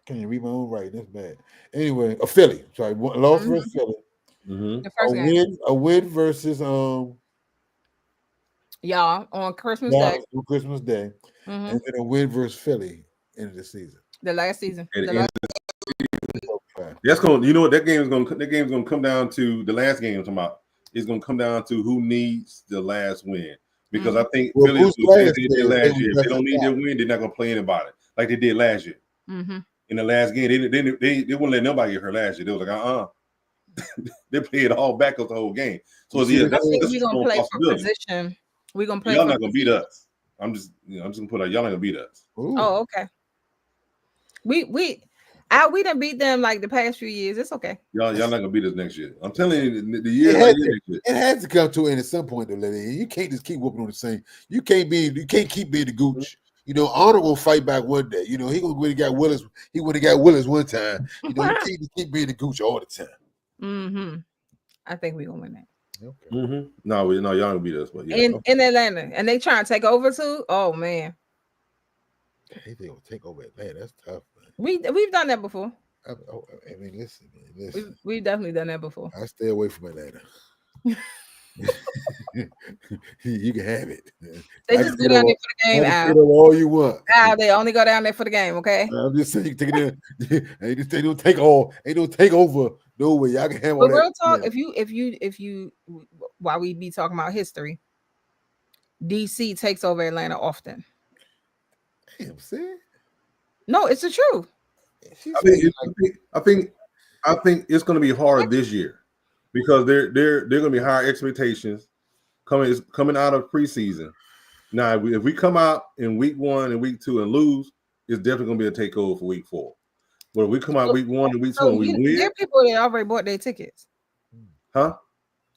Can't even read my own writing. That's bad. Anyway, a Philly. Sorry, loss versus Philly. A win versus y'all on Christmas Day. On Christmas Day, and then a win versus Philly end of the season. The last season. That's going. You know what? That game's going to come down to the last game I'm talking about. It's going to come down to who needs the last win. Because I think Well, Philly Bruce did Willis last said year. they If was they don't need their win, they're not going to play anybody like they did last year. Mm-hmm. In the last game, they wouldn't let nobody get hurt last year. They was like, They played all back up the whole game. So see, yeah, I that's think a we're gonna strong play for possibility. position. We're gonna play. Y'all for not gonna beat position. us. I'm just gonna put out. Y'all not gonna beat us. Ooh. Oh, okay. We done beat them like the past few years. It's okay. Y'all not gonna beat us next year. I'm telling you, the year next year. It has to come to an end at some point, though, lady. You can't just keep whooping on the same. You can't keep being the gooch. You know, Arnold will fight back one day. You know, he would have got Willis. He would have got Willis one time. You know, you can't just keep being the gooch all the time. Mm-hmm. I think we're gonna win that. Okay. Mm-hmm. No, y'all gonna beat us, but yeah. In Atlanta, and they trying to take over too. Oh man, they gonna take over Atlanta. That's tough, man. We've done that before. I mean, listen. We've definitely done that before. I stay away from Atlanta. You can have it. They just go down there for the game. Al. All you want. Al, they only go down there for the game. Okay. I'm just saying, you can take it in. They don't take all. They don't take over. No way. Y'all can have all But that. real talk, if you, while we be talking about history, DC takes over Atlanta often. Damn, see? No, it's the truth. I think it's going to be hard this year because they're going to be higher expectations coming out of preseason. Now, if we come out in week 1 and week 2 and lose, it's definitely going to be a takeover for week 4. But if we come out week 1 and week 2 and we win, there are people that already bought their tickets. huh?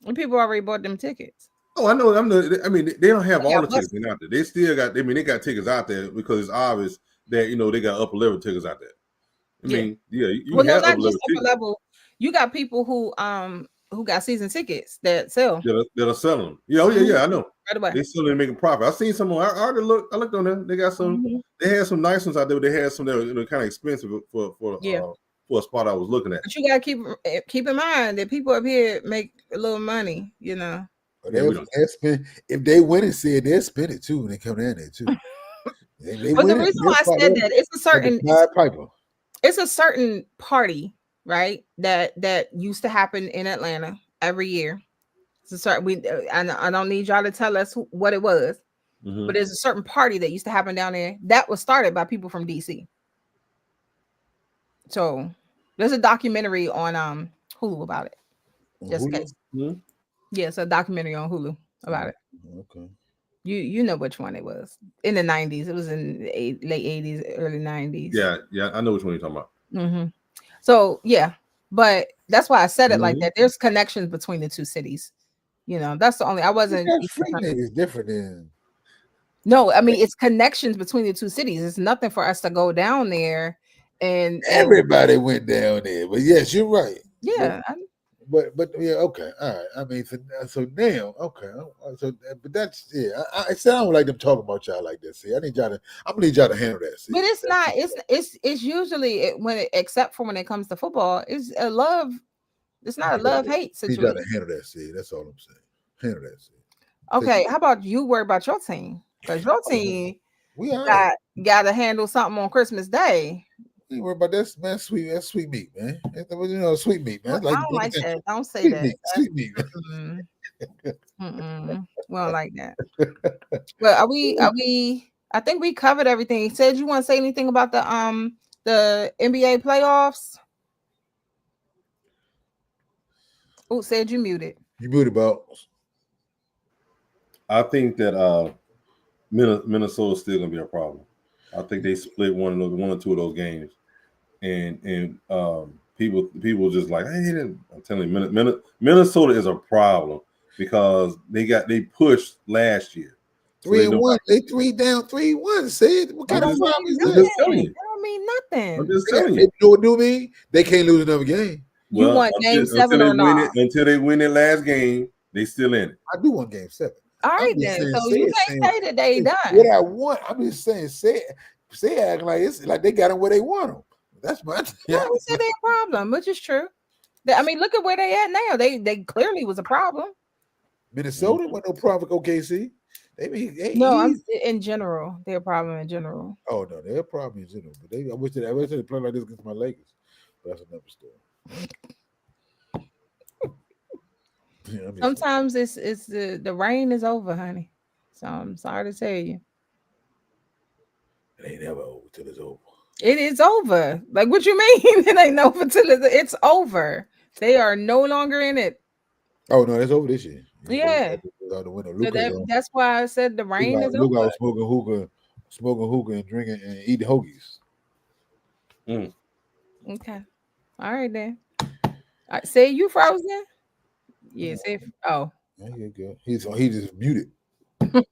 And people already bought them tickets. Oh, I know. I mean, they don't have all the tickets out there. They still got. I mean, they got tickets out there because it's obvious that they got upper level tickets out there. I mean, you have not upper just level upper level. You got people who got season tickets that sell. That are selling them. Yeah, I know. Right away. They still making profit. I've seen some. I looked on there. They got some. Mm-hmm. They had some nice ones out there. They had some that were kind of expensive for a spot I was looking at. But you gotta keep in mind that people up here make a little money. If they win and say it, they'll spend it too when they come down there too. But the reason why I said that it's a certain party, right? That used to happen in Atlanta every year. It's a certain I don't need y'all to tell us what it was, but there's a certain party that used to happen down there that was started by people from DC. So there's a documentary on Hulu about it. Just in case. Mm-hmm. Yeah, it's a documentary on Hulu about it. Okay. You know which one it was in the 90s. It was in the late 80s, early 90s. Yeah, I know which one you're talking about. Mm-hmm. So yeah, but that's why I said it like that. There's connections between the two cities. That's the only. I wasn't. It's different than. No, I mean it's connections between the two cities. It's nothing for us to go down there and everybody went down there. But yes, you're right. Yeah. But yeah, okay, all right. I mean, so now, okay. So, but that's I don't like them talking about y'all like that. See, I'm gonna need y'all to handle that. See? But it's not. It's usually except for when it comes to football, it's a love. It's not a love-hate situation. You got to handle that. See, that's all I'm saying. Handle that. See. Okay, how about you worry about your team? Because your team got to handle something on Christmas Day. You worry about that, man. That's sweet meat, man. Sweet meat, man. I don't like that. Don't say that. Sweet meat. We don't like that. But are we? I think we covered everything. Said you want to say anything about the NBA playoffs? Oh, said you muted. You muted, about. I think that Minnesota's still gonna be a problem. I think they split one or two of those games, and people just like, hey, I'm telling you, Minnesota is a problem because they pushed last year. 3-1. They 3-1. Said what kind of problem is this? That don't mean nothing. I'm just telling you. You know what do mean? They can't lose another game. You want game 7 or not? Until they win their last game, they still in it. I do want game 7. All right, then. So you can't say that they done. What I want, I'm just saying, say acting like it's like they got them where they want them. That's my thing. Yeah, we said they're a problem, which is true. I mean, look at where they at now. They clearly was a problem. Minnesota wasn't no problem with OKC. I'm in general. They're a problem in general. Oh no, they're a problem in general. But I wish they played like this against my Lakers. But that's another story. Yeah, I'm just- Sometimes it's the rain is over, honey. So I'm sorry to tell you. it ain't never over till it's over. It is over. Like, what you mean? It ain't over till it's over. They are no longer in it. Oh no, it's over this year. Yeah. Out the window. So Luca's that's why I said the rain is Luca over. out smoking hookah and drinking and eating hoagies. Okay. All right then. Say you frozen? Yeah. Say oh. Yeah, you good. He just muted. All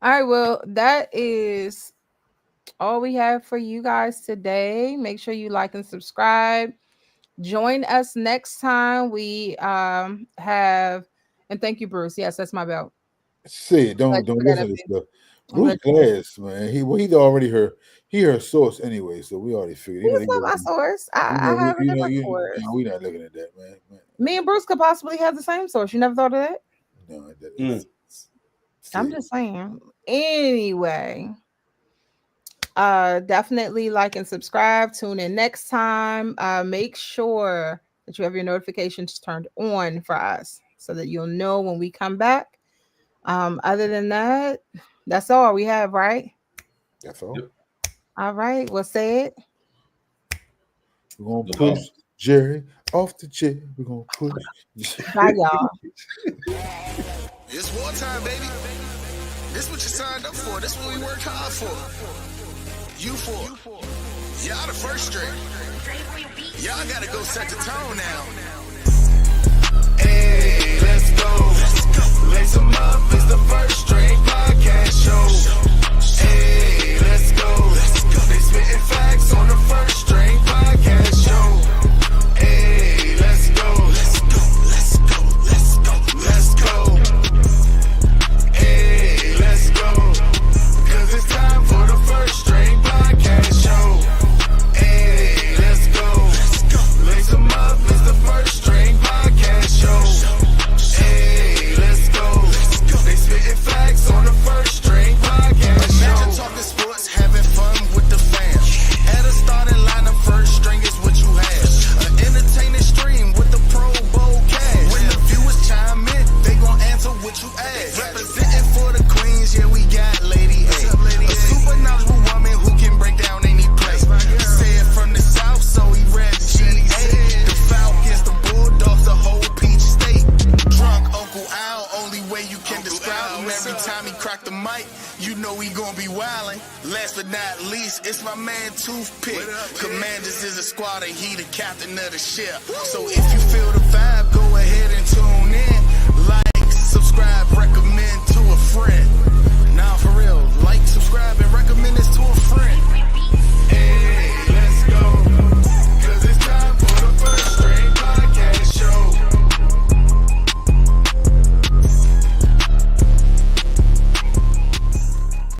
right. Well, that is all we have for you guys today. Make sure you like and subscribe. Join us next time. We have and thank you, Bruce. Yes, that's my belt. Say it. Don't put that listen up to this there. stuff. Bruce Glass, man. He's already her source anyway, so we already figured. He's not my source. I have a different source. We're not looking at that, man. Me and Bruce could possibly have the same source. You never thought of that? No, I'm just saying. Anyway, definitely like and subscribe. Tune in next time. Make sure that you have your notifications turned on for us so that you'll know when we come back. Other than that, that's all we have, right? That's all. Yep. All right, we'll say it. We're gonna push Jerry off the chair. We're gonna push. Bye, y'all. It's wartime, baby. This what you signed up for. This what we worked hard for. You for. Y'all the first string. Y'all gotta go set the tone now. Hey, let's go. Lace 'em up. It's the first string podcast show. Hey, let's go. They spitting facts on the first string podcast show. Hey, let's go. Let's go. Let's go. Let's go. Let's go. Hey, let's go. 'Cause it's time for the first string podcast show. Hey, let's go. Let's go. Lace 'em up. It's the first string podcast show. Hey, let's go. Let's go. They spitting facts on the first string podcast show. Imagine talking sports, having fun with the fam. At a starting lineup, first string is what you have. An entertaining stream with the Pro Bowl cash. When the viewers chime in, they gon' answer what you ask. Representing for the Queens, yeah, we got Lady A. A super knowledgeable woman who can break down any play. Said from the South, so he read GA. The Falcons, the Bulldogs, the whole Peach State. Drunk Uncle Al, only way you can describe him. Every time he crack the mic, you know he gon' be wildin'. Last but not least, it's my man Toothpick. Commanders is a squad and he the captain of the ship. So if you feel the vibe, go ahead and